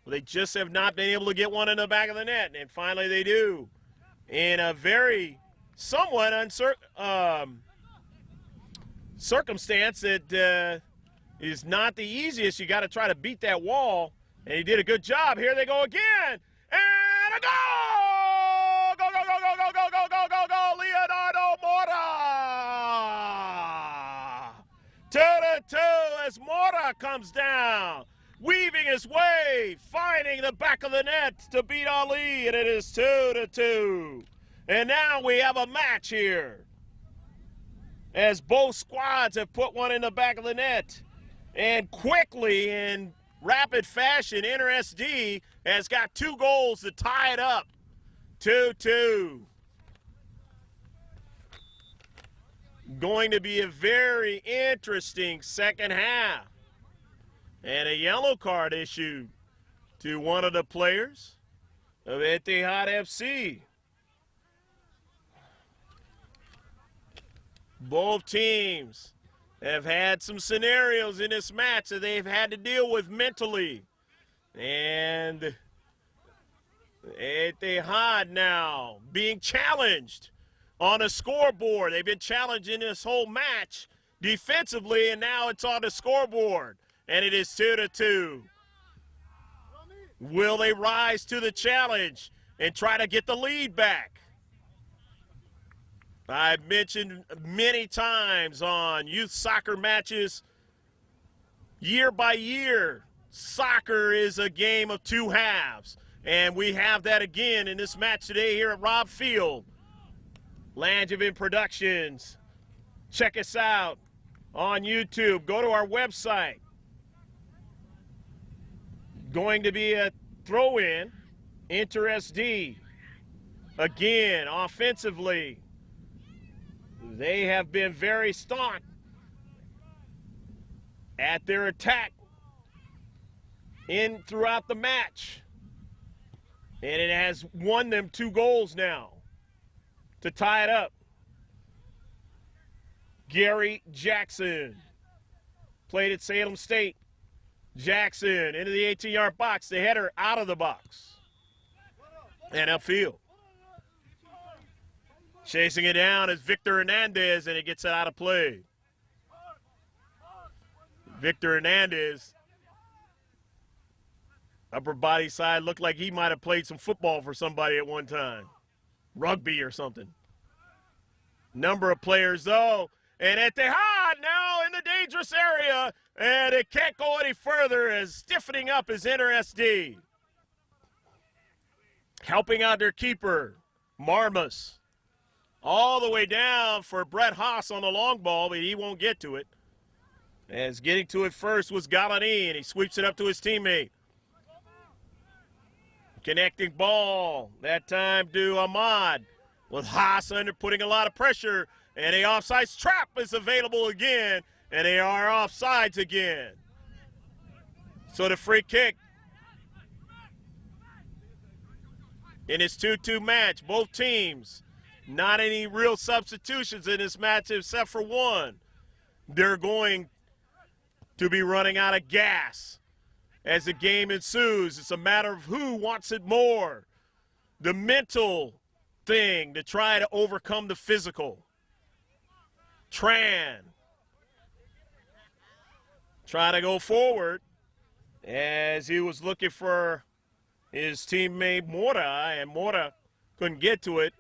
They just have not been able to get one in the back of the net. And finally they do. In a very somewhat uncertain circumstance that is not the easiest. You got to try to beat that wall, and he did a good job. Here they go again, and a goal! Go, go, go, go, go, go, go, go, go, go, Leonardo Mora! 2-2 as Mora comes down, weaving his way, finding the back of the net to beat Ali, and it is 2-2. And now we have a match here, as both squads have put one in the back of the net. And quickly, in rapid fashion, Inter SD has got 2 goals to tie it up. 2-2. Going to be a very interesting second half. And a yellow card issued to one of the players of Etihad FC. Both teams have had some scenarios in this match that they've had to deal with mentally. And Etihad now being challenged on a scoreboard. They've been challenged in this whole match defensively, and now it's on the scoreboard. And it is 2-2. Will they rise to the challenge and try to get the lead back? I've mentioned many times on youth soccer matches, year by year, soccer is a game of 2 halves. And we have that again in this match today here at Robb Field. Langevin Productions. Check us out on YouTube. Go to our website. Going to be a throw-in, Inter SD. Again, offensively. They have been very staunch at their attack throughout the match. And it has won them 2 goals now to tie it up. Gary Jackson played at Salem State. Jackson into the 18-yard box. The header out of the box and upfield. Chasing it down is Victor Hernandez, and it gets it out of play. Victor Hernandez, upper body side, looked like he might have played some football for somebody at one time. Rugby or something. Number of players, though. And Etihad now in the dangerous area, and it can't go any further as stiffening up is SD. Helping out their keeper, Marmus. All the way down for Brett Haas on the long ball, but he won't get to it. As getting to it first was Galani, and he sweeps it up to his teammate. Connecting ball, that time to Ahmad, with Haas under putting a lot of pressure, and a offsides trap is available again, and they are offsides again. So the free kick in this 2-2 match, both teams, not any real substitutions in this match except for one. They're going to be running out of gas as the game ensues. It's a matter of who wants it more. The mental thing to try to overcome the physical. Tran trying to go forward as he was looking for his teammate Mora, and Mora couldn't get to it.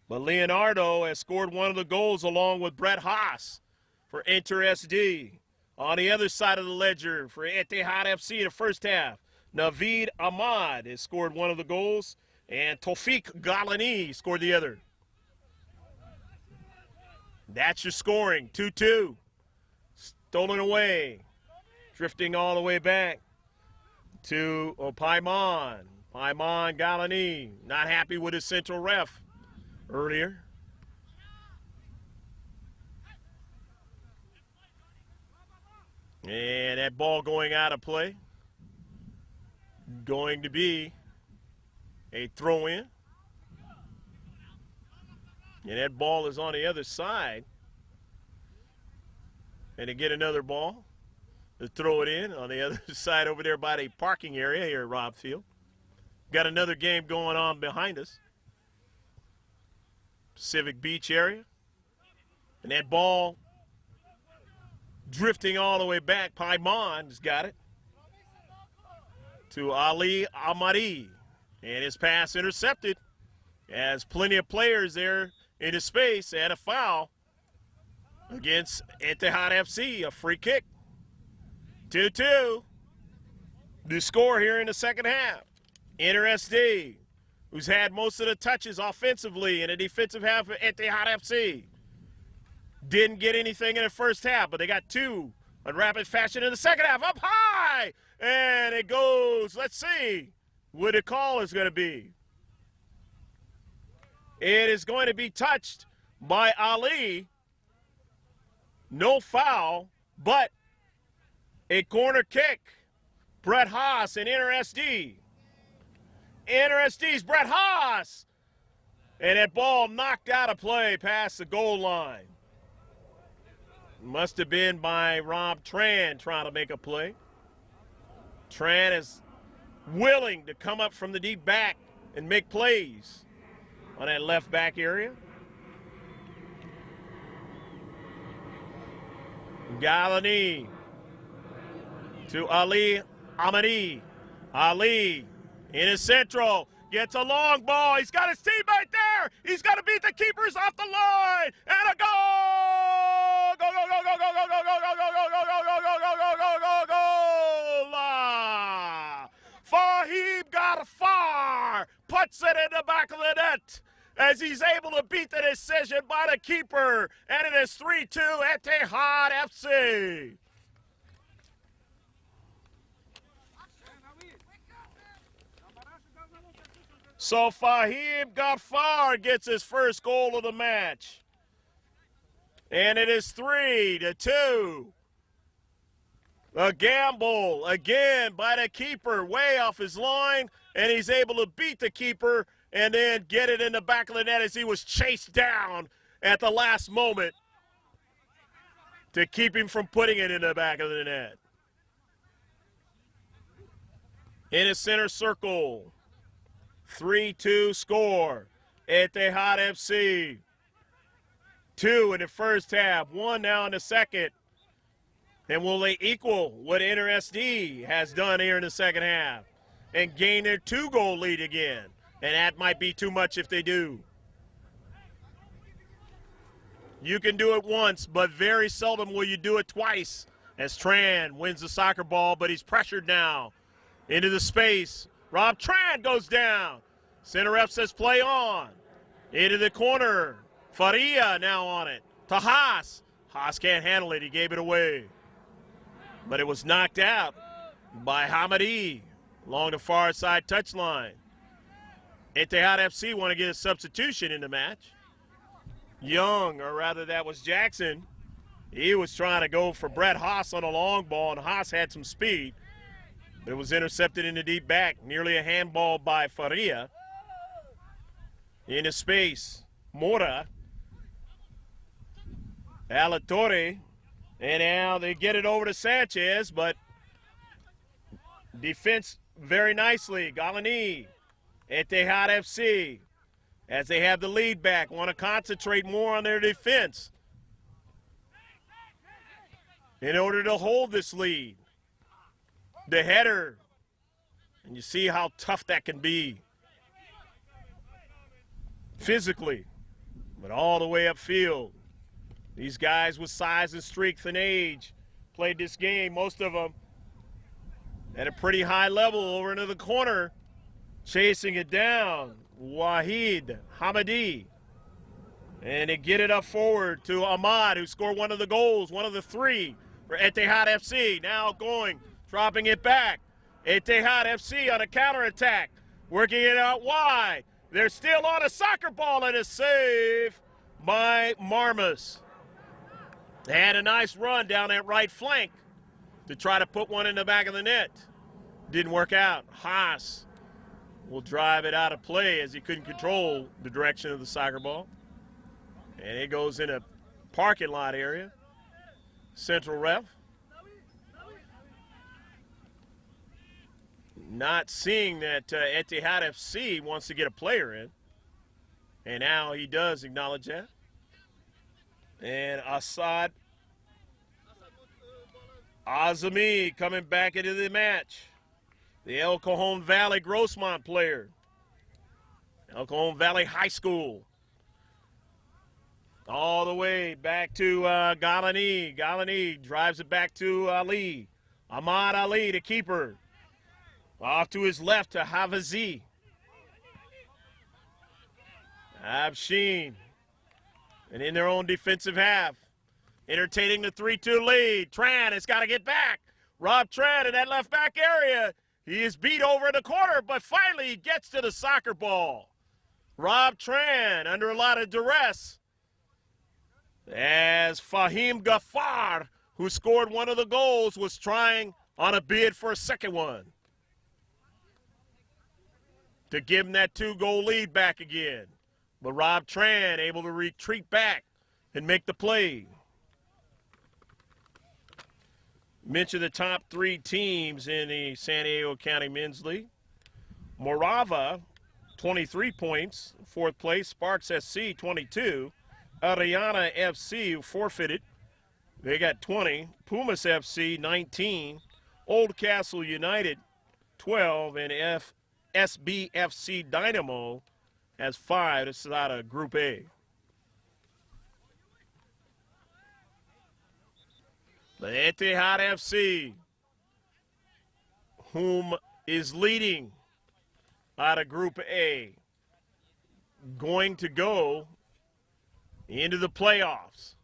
But Leonardo has scored one of the goals along with Brett Haas for Inter SD. On the other side of the ledger for Etihad FC in the first half, Naveed Ahmad has scored one of the goals, and Tawfiq Galani scored the other. That's your scoring, 2-2. Stolen away, drifting all the way back to Paimon. Paimon Galani, not happy with his central ref earlier. And that ball going out of play. Going to be a throw-in. And that ball is on the other side. And to get another ball, to throw it in on the other side over there by the parking area here at Robb Field. Got another game going on behind us. Pacific Beach area. And that ball drifting all the way back. Paimon's got it to Ali Amari. And his pass intercepted as plenty of players there in his space and a foul against Etihad FC, a free kick. 2-2. The score here in the second half. Inter SD, who's had most of the touches offensively in the defensive half of Etihad FC. Didn't get anything in the first half, but they got 2 in rapid fashion in the second half. Up high! And it goes, let's see what the call is going to be. It is going to be touched by Ali. No foul, but a corner kick. Brett Haas and Inter SD. Inter SD's Brett Haas. And that ball knocked out of play past the goal line. Must have been by Rob Tran trying to make a play. Tran is willing to come up from the deep back and make plays on that left back area. Galani to Ali Amadi. Ali in his central. Gets a long ball. He's got his teammate there. He's got to beat the keepers off the line. And a goal! Go, go, go, go, go, go, go, go, go, go, go, go, go, go, go, go, go, go, go, go! Fahim Ghaffar puts it in the back of the net as he's able to beat the decision by the keeper. And it is 3-2 Etihad FC. So Fahim Ghaffar gets his first goal of the match. And it is 3-2. A gamble again by the keeper, way off his line, and he's able to beat the keeper and then get it in the back of the net as he was chased down at the last moment to keep him from putting it in the back of the net. In a center circle, 3-2 score. Etihad FC. 2 in the first half, 1 now in the second. And will they equal what Inter SD has done here in the second half and gain their 2-goal lead again? And that might be too much if they do. You can do it once, but very seldom will you do it twice. As Tran wins the soccer ball, but he's pressured now. Into the space. Rob Tran goes down. Center ref says play on. Into the corner. Faria now on it. To Haas. Haas can't handle it. He gave it away. But it was knocked out by Hamadi along the far side touchline. Etihad FC want to get a substitution in the match. Young, or rather that was Jackson. He was trying to go for Brett Haas on a long ball, and Haas had some speed. But it was intercepted in the deep back. Nearly a handball by Faria. Into space. Mora. Alatorre. And now they get it over to Sanchez, but defense very nicely. Galani, Etihad FC, as they have the lead back, want to concentrate more on their defense in order to hold this lead. The header, and you see how tough that can be physically, but all the way upfield. These guys with size and strength and age played this game, most of them at a pretty high level over into the corner, chasing it down. Wahid Hamadi. And they get it up forward to Ahmad, who scored one of the goals, one of the 3 for Etihad FC. Now going, dropping it back. Etihad FC on a counterattack, working it out wide. They're still on a soccer ball, and a save by Marmas. They had a nice run down that right flank to try to put one in the back of the net. Didn't work out. Haas will drive it out of play as he couldn't control the direction of the soccer ball. And it goes in a parking lot area. Central ref. Not seeing that Etihad FC wants to get a player in. And now he does acknowledge that. And Assad Azami coming back into the match. The El Cajon Valley Grossmont player. El Cajon Valley High School. All the way back to Galani. Galani drives it back to Ali. Ahmad Ali, the keeper. Off to his left to Havazi. Abshin. And in their own defensive half, entertaining the 3-2 lead. Tran has got to get back. Rob Tran in that left back area. He is beat over in the corner, but finally he gets to the soccer ball. Rob Tran under a lot of duress. As Fahim Ghaffar, who scored one of the goals, was trying on a bid for a second one to give him that 2-goal lead back again. But Rob Tran able to retreat back and make the play. Mention the top 3 teams in the San Diego County Men's League. Morava, 23 points, 4th place. Sparks SC, 22. Ariana FC, who forfeited, they got 20. Pumas FC, 19. Old Castle United, 12. And SBFC Dynamo has 5. This is out of Group A. The Etihad FC, whom is leading out of Group A, going to go into the playoffs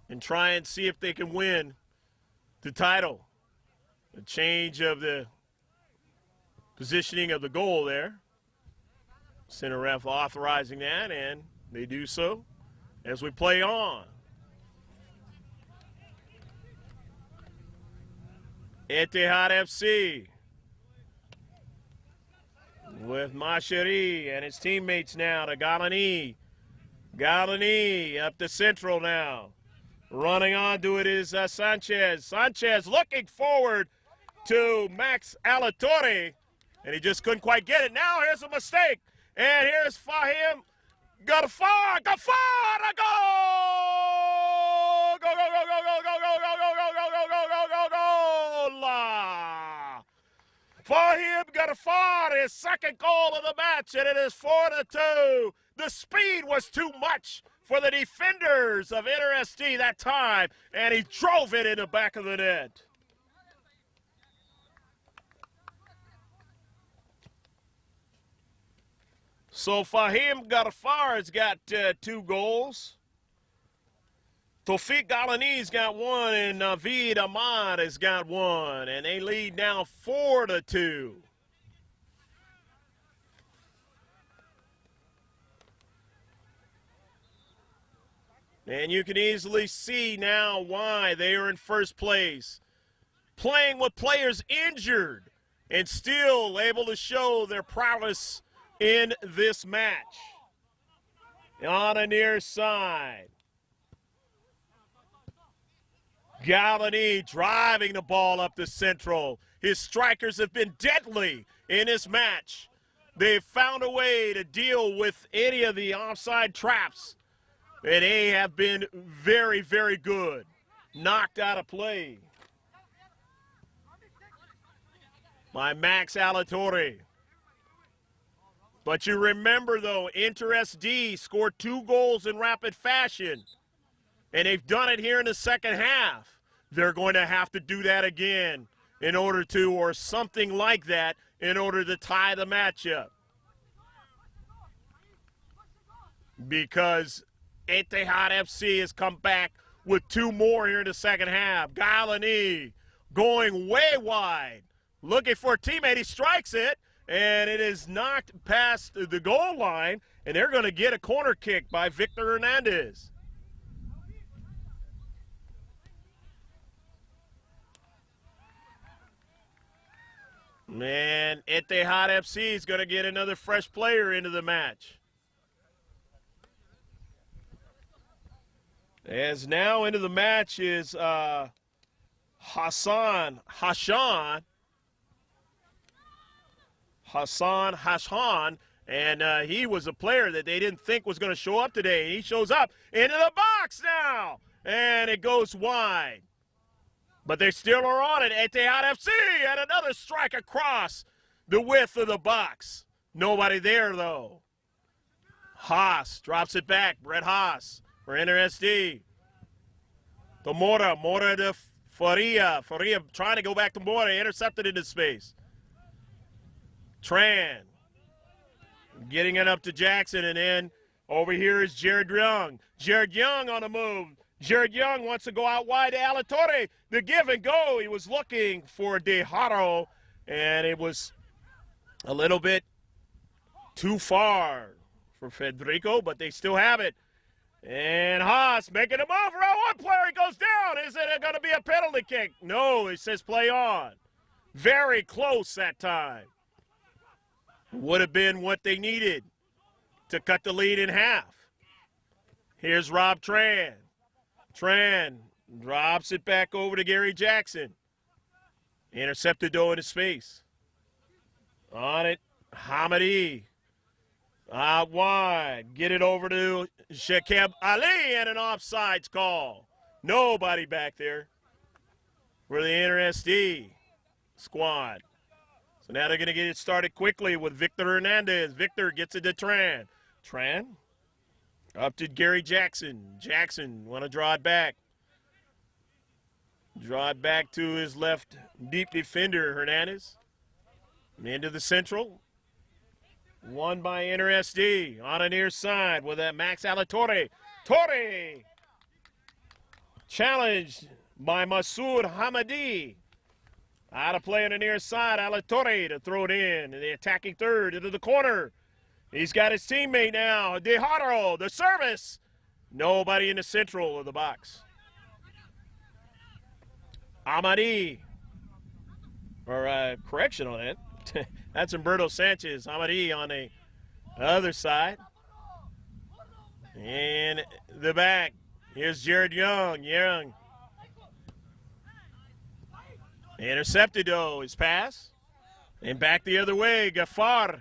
and try and see if they can win the title. A change of the positioning of the goal there. Center ref authorizing that, and they do so as we play on. Etihad FC with Mashiri and his teammates now to Galani. Galani up to Central now. Running onto it is Sanchez. Sanchez looking forward to Max Alatorre, and he just couldn't quite get it. Now here's a mistake, and here's Fahim Ghaffar. Ghaffar, a goal! Go, go, go, go, go, go, go, go, go, go, go, go, go, go, go, goal! Fahim Ghaffar, his second goal of the match, and it is 4-2. The speed was too much for the defenders of NRSD that time, and he drove it in the back of the net. So Fahim Ghaffar has got 2 goals. Tawfiq Galani's got 1, and Naveed Ahmad has got 1, and they lead now 4-2. And you can easily see now why they are in first place. Playing with players injured and still able to show their prowess in this match. On the near side, Galani driving the ball up the Central. His strikers have been deadly in this match. They've found a way to deal with any of the offside traps, and they have been very, very good. Knocked out of play by Max Alatorre. But you remember, though, InterSD scored 2 goals in rapid fashion, and they've done it here in the second half. They're going to have to do that again in order to, or something like that, in order to tie the matchup. Because Etihad FC has come back with 2 more here in the second half. Galani going way wide, looking for a teammate. He strikes it, and it is knocked past the goal line, and they're going to get a corner kick by Victor Hernandez. Man, Etihad FC is going to get another fresh player into the match. As now into the match is Hassan Hashan, and he was a player that they didn't think was going to show up today. He shows up into the box now, and it goes wide. But they still are on it. Etihad FC, and another strike across the width of the box. Nobody there, though. Haas drops it back. Brett Haas for NRSD. To Mora to Faria. Faria trying to go back to Mora, intercepted into space. Tran getting it up to Jackson, and then over here is Jared Young. Jared Young on the move. Jared Young wants to go out wide to Alatorre. The give and go. He was looking for De Haro, and it was a little bit too far for Federico, but they still have it. And Haas making a move. One player, he goes down. Is it going to be a penalty kick? No, it says play on. Very close that time. Would have been what they needed to cut the lead in half. Here's Rob Tran. Tran drops it back over to Gary Jackson. Intercepted though into space. On it, Hamadi. Out wide. Get it over to Shakeb Ali, and an offsides call. Nobody back there for the InterSD squad. So now they're going to get it started quickly with Victor Hernandez. Victor gets it to Tran. Tran up to Gary Jackson. Jackson want to draw it back. Draw it back to his left deep defender, Hernandez. Into the Central. Won by InterSD on a near side with that Max Alatorre. Torre challenged by Masoud Hamadi. Out of play on the near side, Alatorre to throw it in. The attacking third into the corner. He's got his teammate now, De Haro, the service. Nobody in the central of the box. Amadi or correction on that. That's Humberto Sanchez. Hamadi on the other side. In the back, here's Jared Young. Young intercepted, though, his pass. And back the other way, Ghaffar.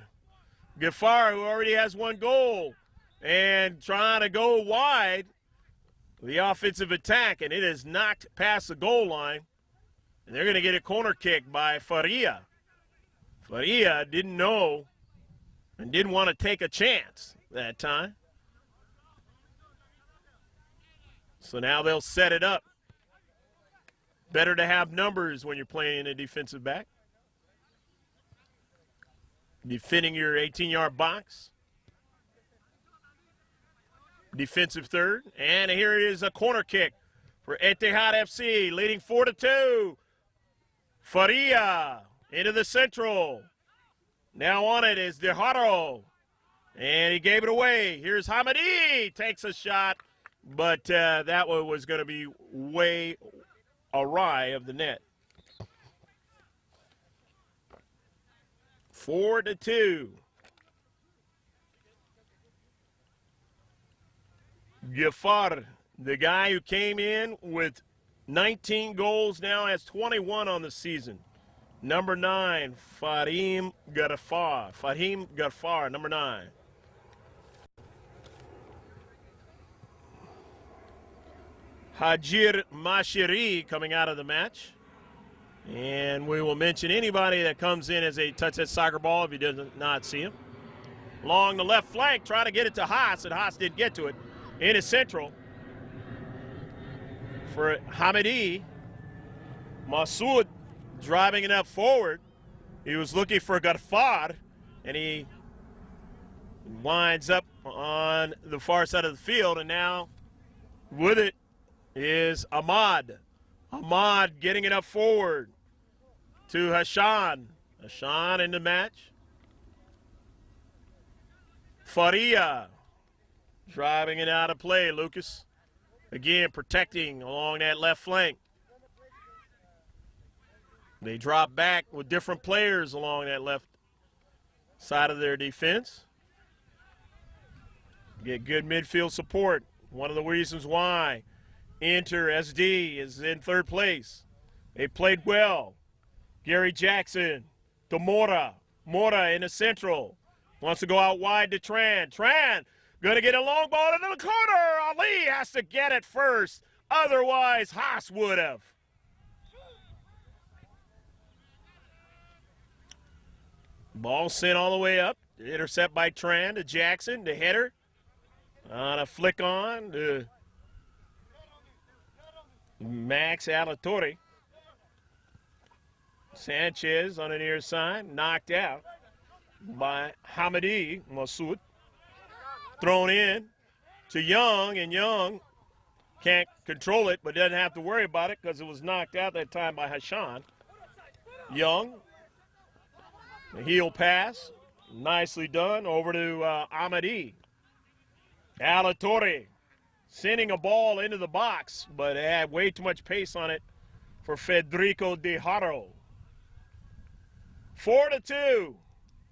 Ghaffar, who already has one goal, and trying to go wide, the offensive attack, and it is knocked past the goal line. And they're going to get a corner kick by Faria. Faria didn't know and didn't want to take a chance that time. So now they'll set it up. Better to have numbers when you're playing a defensive back. Defending your 18-yard box. Defensive third. And here is a corner kick for Etihad FC, leading 4-2. Faria into the central. Now on it is Dejaro. And he gave it away. Here's Hamadi. Takes a shot. But that one was going to be way awry of the net. 4-2. Ghaffar, the guy who came in with 19 goals, now has 21 on the season. Number 9, Fahim Ghaffar. Fahim Ghaffar, number 9. Hajir Mashiri coming out of the match. And we will mention anybody that comes in as they touch that soccer ball if you did not see him. Along the left flank, trying to get it to Haas, and Haas didn't get to it. In his central for Hamadi. Masoud driving it up forward. He was looking for Ghaffar, and he winds up on the far side of the field, and now with it is Ahmad. Ahmad getting it up forward to Hashan. Hashan in the match. Faria driving it out of play, Lucas. Again, protecting along that left flank. They drop back with different players along that left side of their defense. Get good midfield support. One of the reasons why Inter SD is in third place. They played well. Gary Jackson to Mora. Mora in the central. Wants to go out wide to Tran. Tran going to get a long ball into the corner. Ali has to get it first. Otherwise, Haas would have. Ball sent all the way up. Intercept by Tran to Jackson. The header. On a flick on to Max Alatorre. Sanchez on the near side. Knocked out by Hamadi Masoud. Thrown in to Young, and Young can't control it, but doesn't have to worry about it because it was knocked out that time by Hashan. Young, the heel pass, nicely done, over to Hamadi. Alatorre sending a ball into the box, but it had way too much pace on it for Federico De Haro. 4-2,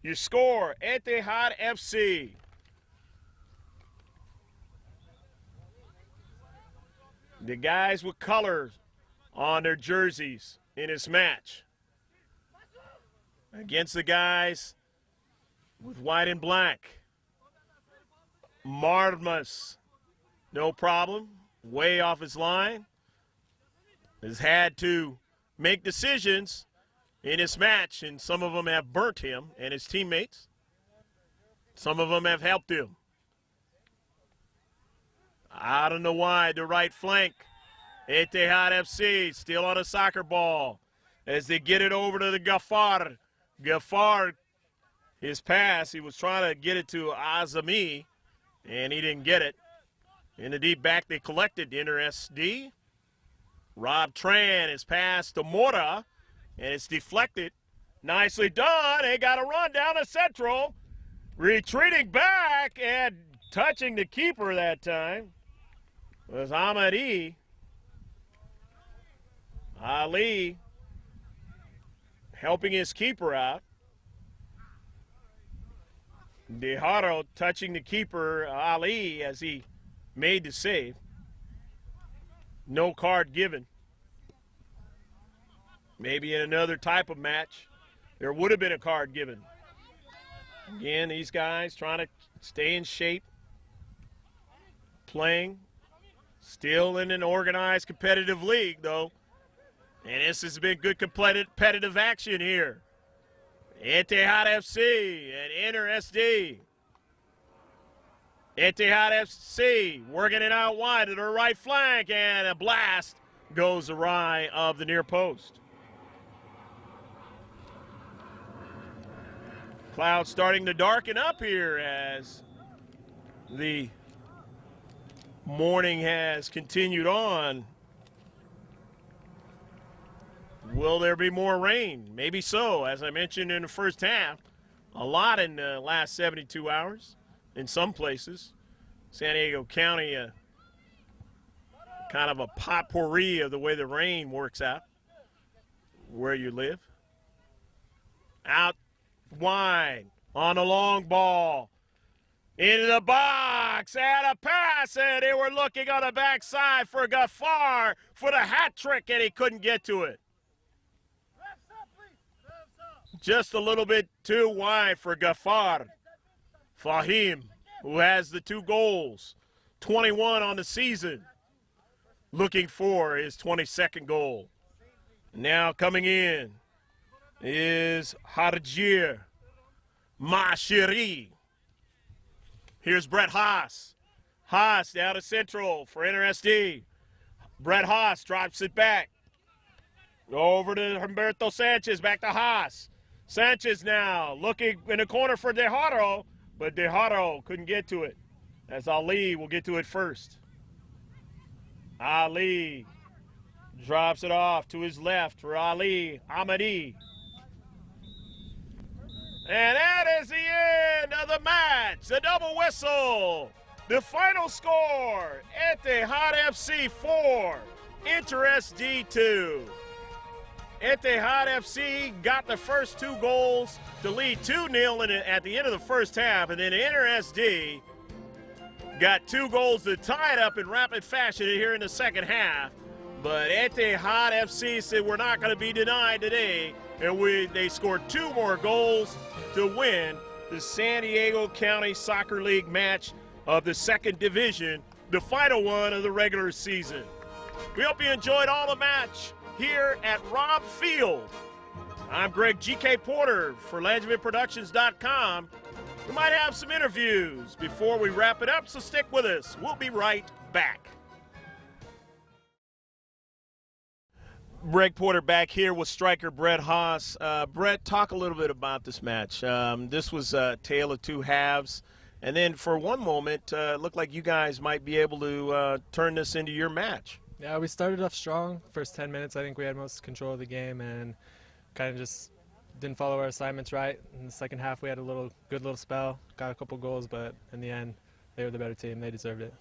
your score, Etihad FC. The guys with colors on their jerseys in this match against the guys with white and black. Marmas, no problem, way off his line, has had to make decisions in this match, and some of them have burnt him and his teammates. Some of them have helped him. Out on the wide, the right flank. Etihad FC still on a soccer ball as they get it over to the Ghaffar. Ghaffar, his pass, he was trying to get it to Azami, and he didn't get it. In the deep back, they collected the Inter SD. Rob Tran is passed to Mora, and it's deflected. Nicely done. They got a run down the central. Retreating back and touching the keeper that time was Hamadi. Ali helping his keeper out. Dejaro touching the keeper, Ali, as he made the save. No card given. Maybe in another type of match, there would have been a card given. Again, these guys trying to stay in shape, playing, still in an organized competitive league, though. And this has been good competitive action here. Etihad FC and Inter SD. Etihad FC working it out wide to their right flank, and a blast goes awry of the near post. Clouds starting to darken up here as the morning has continued on. Will there be more rain? Maybe so. As I mentioned in the first half, a lot in the last 72 hours in some places. San Diego County, kind of a potpourri of the way the rain works out where you live. Out wide on a long ball. Into the box, and a pass, and they were looking on the backside for Gaffar for the hat trick, and he couldn't get to it. Just a little bit too wide for Gaffar. Fahim, who has the 2 goals, 21 on the season, looking for his 22nd goal. Now coming in is Harjir Mashiri. Here's Brett Haas. Haas down to central for Inter SD. Brett Haas drops it back. Over to Humberto Sanchez, back to Haas. Sanchez now looking in the corner for Dejaro, but Dejaro couldn't get to it, as Ali will get to it first. Ali drops it off to his left for Ali Ahmadi. And that is the end of the match, the double whistle. The final score, Etihad FC 4, Inter SD 2. Etihad FC got the first 2 goals to lead 2-0 at the end of the first half, and then Inter SD got 2 goals to tie it up in rapid fashion here in the second half. But Etihad FC said we're not going to be denied today, and they scored 2 more goals to win the San Diego County Soccer League match of the 2nd Division, the final one of the regular season. We hope you enjoyed all the match here at Robb Field. I'm Greg G.K. Porter for LangemanProductions.com. We might have some interviews before we wrap it up, so stick with us. We'll be right back. Greg Porter back here with striker Brett Haas. Brett, talk a little bit about this match. This was a tale of 2 halves, and then for one moment, it looked like you guys might be able to turn this into your match. Yeah, we started off strong. First 10 minutes, I think we had most control of the game and kind of just didn't follow our assignments right. In the second half, we had a good little spell, got a couple goals, but in the end, they were the better team. They deserved it.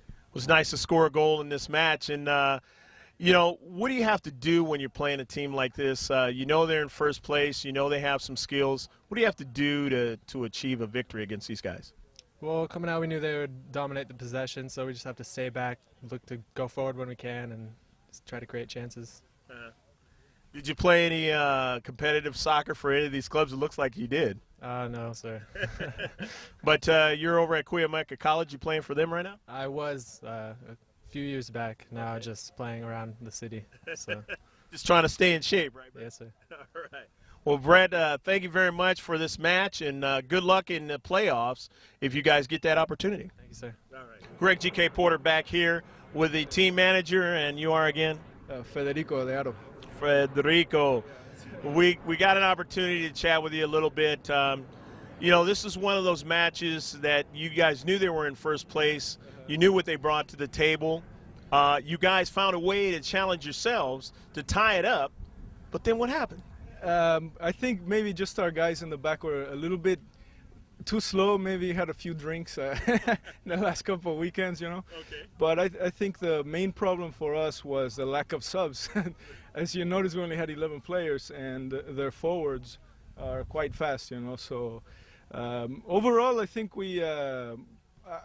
It was nice to score a goal in this match, and what do you have to do when you're playing a team like this? They're in first place. They have some skills. What do you have to do to achieve a victory against these guys? Well, coming out, we knew they would dominate the possession, so we just have to stay back, look to go forward when we can, and just try to create chances. Did you play any competitive soccer for any of these clubs? It looks like you did. No, sir. But you're over at Cuyamaca College. You playing for them right now? I was a few years back. Now just playing around the city. So. Just trying to stay in shape, right, Brett? Yes, sir. All right. Well, Brett, thank you very much for this match, and good luck in the playoffs if you guys get that opportunity. Thank you, sir. All right. Greg G.K. Porter back here with the team manager, and you are again? Federico Learo. Federico. We got an opportunity to chat with you a little bit. This is one of those matches that you guys knew they were in first place. You knew what they brought to the table. You guys found a way to challenge yourselves to tie it up, but then what happened? I think maybe just our guys in the back were a little bit too slow. Maybe had a few drinks in the last couple of weekends, you know. Okay. But I think the main problem for us was the lack of subs. As you notice, we only had 11 players, and their forwards are quite fast, you know. So overall, I think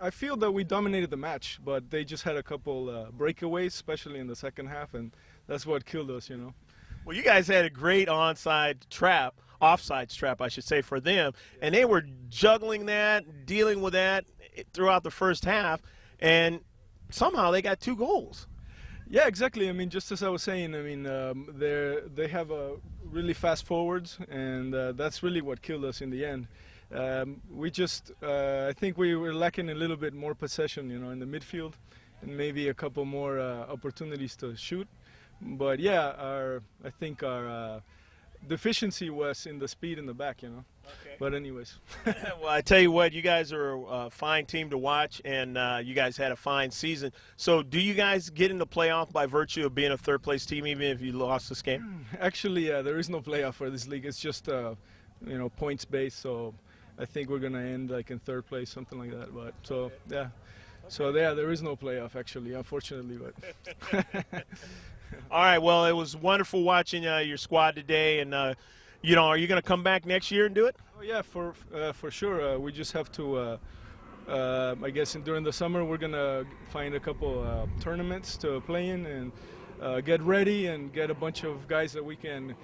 I feel that we dominated the match, but they just had a couple breakaways, especially in the second half, and that's what killed us, you know. Well, you guys had a great offside trap, I should say, for them, and they were juggling that, dealing with that throughout the first half, and somehow they got 2 goals. Yeah, exactly. I mean, just as I was saying, I mean, they have really fast forwards, and that's really what killed us in the end. I think we were lacking a little bit more possession, you know, in the midfield, and maybe a couple more opportunities to shoot. But yeah, I think our deficiency was in the speed in the back, you know. Okay. But anyways. Well, I tell you what, you guys are a fine team to watch, and you guys had a fine season. So do you guys get in the playoff by virtue of being a third-place team, even if you lost this game? Actually, there is no playoff for this league. It's just, points-based. So I think we're going to end like in third place, something like that. But so, okay. Yeah. Okay. So, yeah, there is no playoff, actually, unfortunately. But All right, well, it was wonderful watching your squad today. And, are you going to come back next year and do it? Oh, yeah, for sure. We just have to, I guess, during the summer, we're going to find a couple tournaments to play in and get ready and get a bunch of guys that we can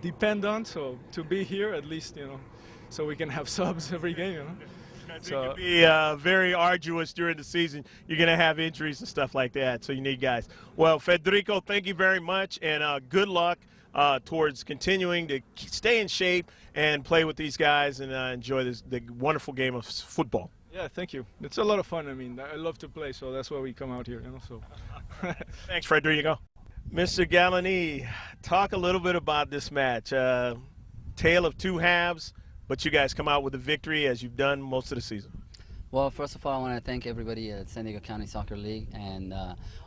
depend on. So to be here, at least, you know, so we can have subs every game, you know. It can be very arduous during the season. You're going to have injuries and stuff like that, so you need guys. Well, Federico, thank you very much, and good luck towards continuing to stay in shape and play with these guys and enjoy the wonderful game of football. Yeah, thank you. It's a lot of fun. I mean, I love to play, so that's why we come out here, you know. So. Thanks, Federico. Mr. Galani, talk a little bit about this match. Tale of 2 halves. But you guys come out with a victory as you've done most of the season. Well, first of all, I want to thank everybody at San Diego County Soccer League and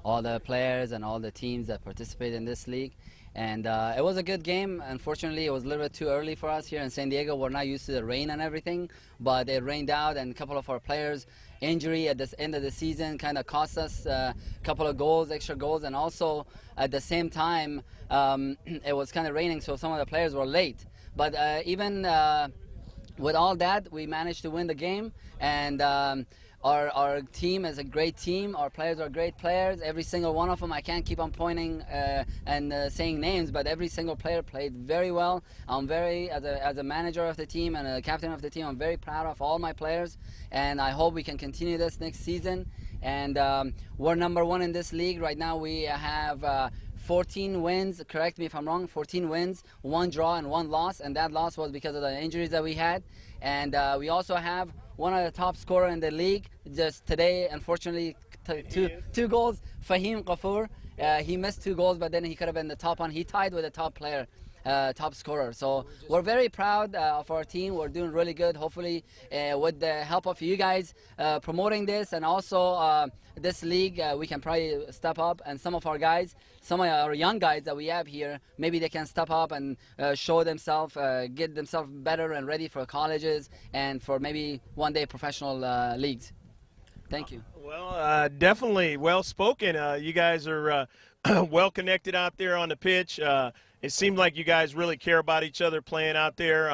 all the players and all the teams that participate in this league. And it was a good game. Unfortunately, it was a little bit too early for us here in San Diego. We're not used to the rain and everything, but it rained out, and a couple of our players' injury at the end of the season kind of cost us a couple of goals, extra goals, and also at the same time, it was kind of raining, so some of the players were late. But even with all that, we managed to win the game, and our team is a great team. Our players are great players. Every single one of them, I can't keep on pointing and saying names, but every single player played very well. I'm as a manager of the team and a captain of the team, I'm very proud of all my players, and I hope we can continue this next season. And we're number 1 in this league right now. We have 14 wins, correct me if I'm wrong, 14 wins, 1 draw and 1 loss, and that loss was because of the injuries that we had. And we also have one of the top scorer in the league. Just today, unfortunately, two goals, Fahim Ghafour. He missed 2 goals, but then he could have been the top one. He tied with the top player, top scorer. So we're very proud of our team. We're doing really good. Hopefully, with the help of you guys promoting this, and also this league, we can probably step up, and some of our guys, some of our young guys that we have here, maybe they can step up and show themselves, get themselves better and ready for colleges and for maybe one day professional leagues. Thank you. Well, definitely well spoken. You guys are well connected out there on the pitch. It seemed like you guys really care about each other playing out there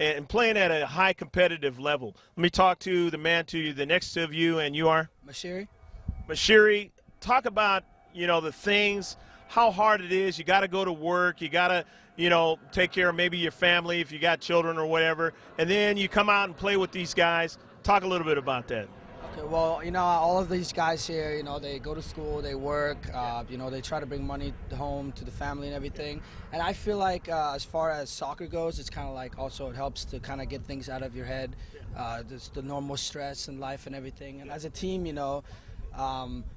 and playing at a high competitive level. Let me talk to the man to the next of you, and you are? Mashiri. Mashiri, talk about, the things, how hard it is. You got to go to work. You got to, take care of maybe your family if you got children or whatever. And then you come out and play with these guys. Talk a little bit about that. Okay, well, all of these guys here, they go to school, they work, they try to bring money home to the family and everything. And I feel like as far as soccer goes, it's kind of like also it helps to kind of get things out of your head, just the normal stress in life and everything. And as a team,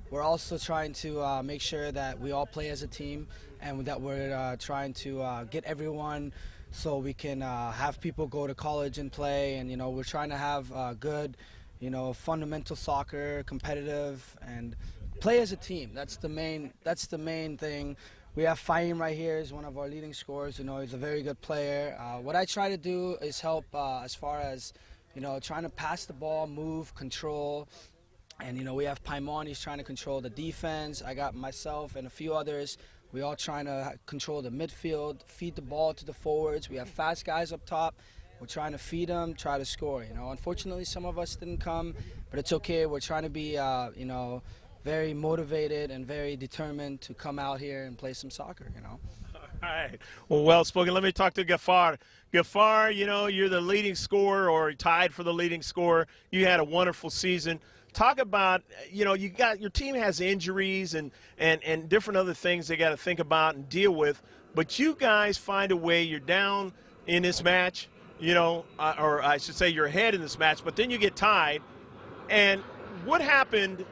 we're also trying to make sure that we all play as a team, and that we're trying to get everyone so we can have people go to college and play. And, we're trying to have good, fundamental soccer, competitive, and play as a team. That's the main thing. We have Fahim right here. He's one of our leading scorers. He's a very good player. What I try to do is help as far as trying to pass the ball, move, control. And, we have Paimon, he's trying to control the defense. I got myself and a few others. We all trying to control the midfield, feed the ball to the forwards. We have fast guys up top. We're trying to feed them, try to score. Unfortunately, some of us didn't come, but it's okay. We're trying to be, very motivated and very determined to come out here and play some soccer. All right. Well spoken. Let me talk to Gafar. Gafar, you're the leading scorer or tied for the leading scorer. You had a wonderful season. Talk about, your team has injuries and different other things they got to think about and deal with, but you guys find a way. You're down in this match, or I should say you're ahead in this match, but then you get tied. And what happened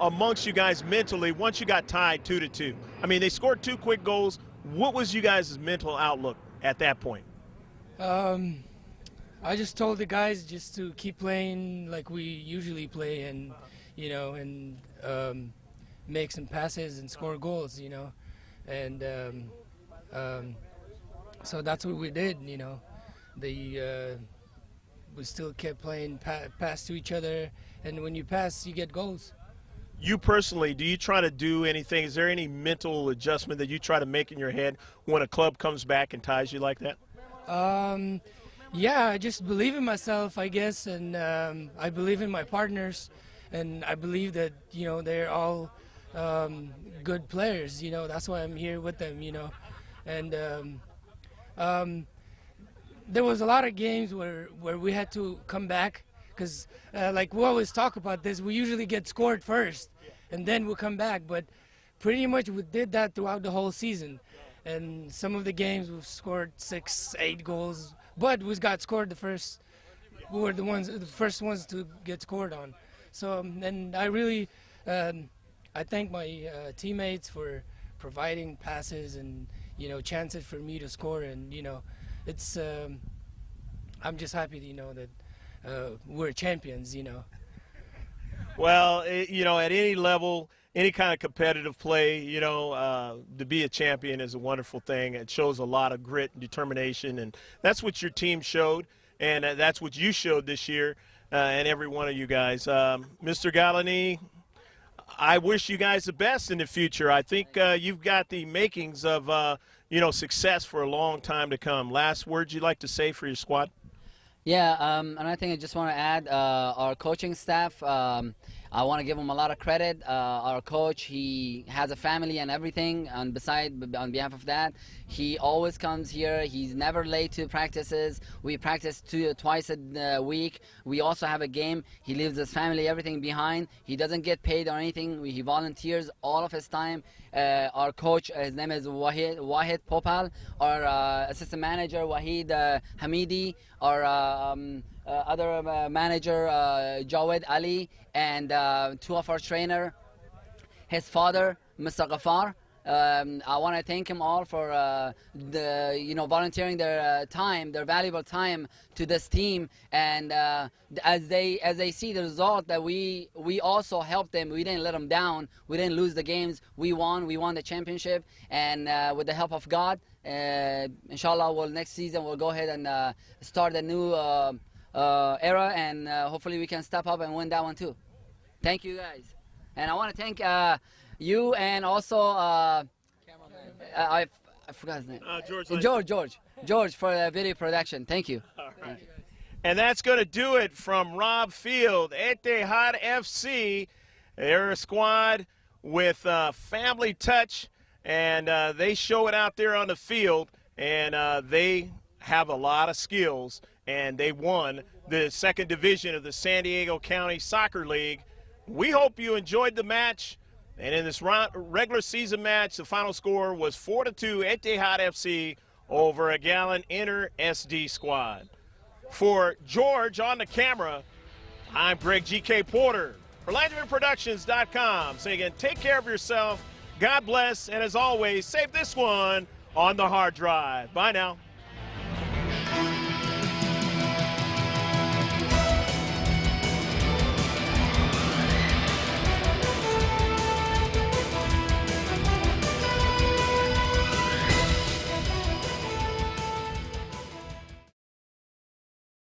amongst you guys mentally once you got tied 2-2? I mean, they scored 2 quick goals. What was you guys' mental outlook at that point? I just told the guys just to keep playing like we usually play, and make some passes and score goals, and so that's what we did. We still kept playing pass to each other, and when you pass, you get goals. You personally, do you try to do anything? Is there any mental adjustment that you try to make in your head when a club comes back and ties you like that? Yeah, I just believe in myself, I guess, and I believe in my partners, and I believe that, they're all good players, that's why I'm here with them, and there was a lot of games where we had to come back, because like we always talk about this, we usually get scored first, and then we'll come back, but pretty much we did that throughout the whole season, and some of the games we've scored 6, 8 goals, but we got scored we were the first ones to get scored on. So, and I really, I thank my teammates for providing passes and, chances for me to score. And, it's, I'm just happy that we're champions, Well, at any level, any kind of competitive play, to be a champion is a wonderful thing. It shows a lot of grit and determination, and that's what your team showed, and that's what you showed this year, and every one of you guys. Mr. Galani, I wish you guys the best in the future. I think you've got the makings of, success for a long time to come. Last words you'd like to say for your squad? Yeah, and I think I just want to add our coaching staff. I want to give him a lot of credit. Our coach, he has a family and everything, and on behalf of that, he always comes here. He's never late to practices. We practice twice a week. We also have a game. He leaves his family, everything behind. He doesn't get paid or anything. He volunteers all of his time. Our coach, his name is Wahid Popal. Our assistant manager, Wahid Hamidi. Our other manager, Jawed Ali, and 2 of our trainer, his father, Mr. Ghaffar. I want to thank him all for volunteering their time, their valuable time to this team, and as they see the result that we also helped them. We didn't let them down. We didn't lose the games. We won the championship, and with the help of God, inshallah, next season we'll go ahead and start a new era, and hopefully we can step up and win that one too. Thank you guys, and I want to thank you, and also I forgot his name. George for the video production. Thank you. All right. Thank you. And that's going to do it from Rob Field. Etihad FC, they're a squad with family touch, and they show it out there on the field, and they have a lot of skills, and they won the 2nd division of the San Diego County Soccer League. We hope you enjoyed the match. And in this regular season match, the final score was 4-2 Etihad FC over a Gallon Inter SD squad. For George on the camera, I'm Greg G.K. Porter for LandryProductions.com. Say again, take care of yourself. God bless. And as always, save this one on the hard drive. Bye now.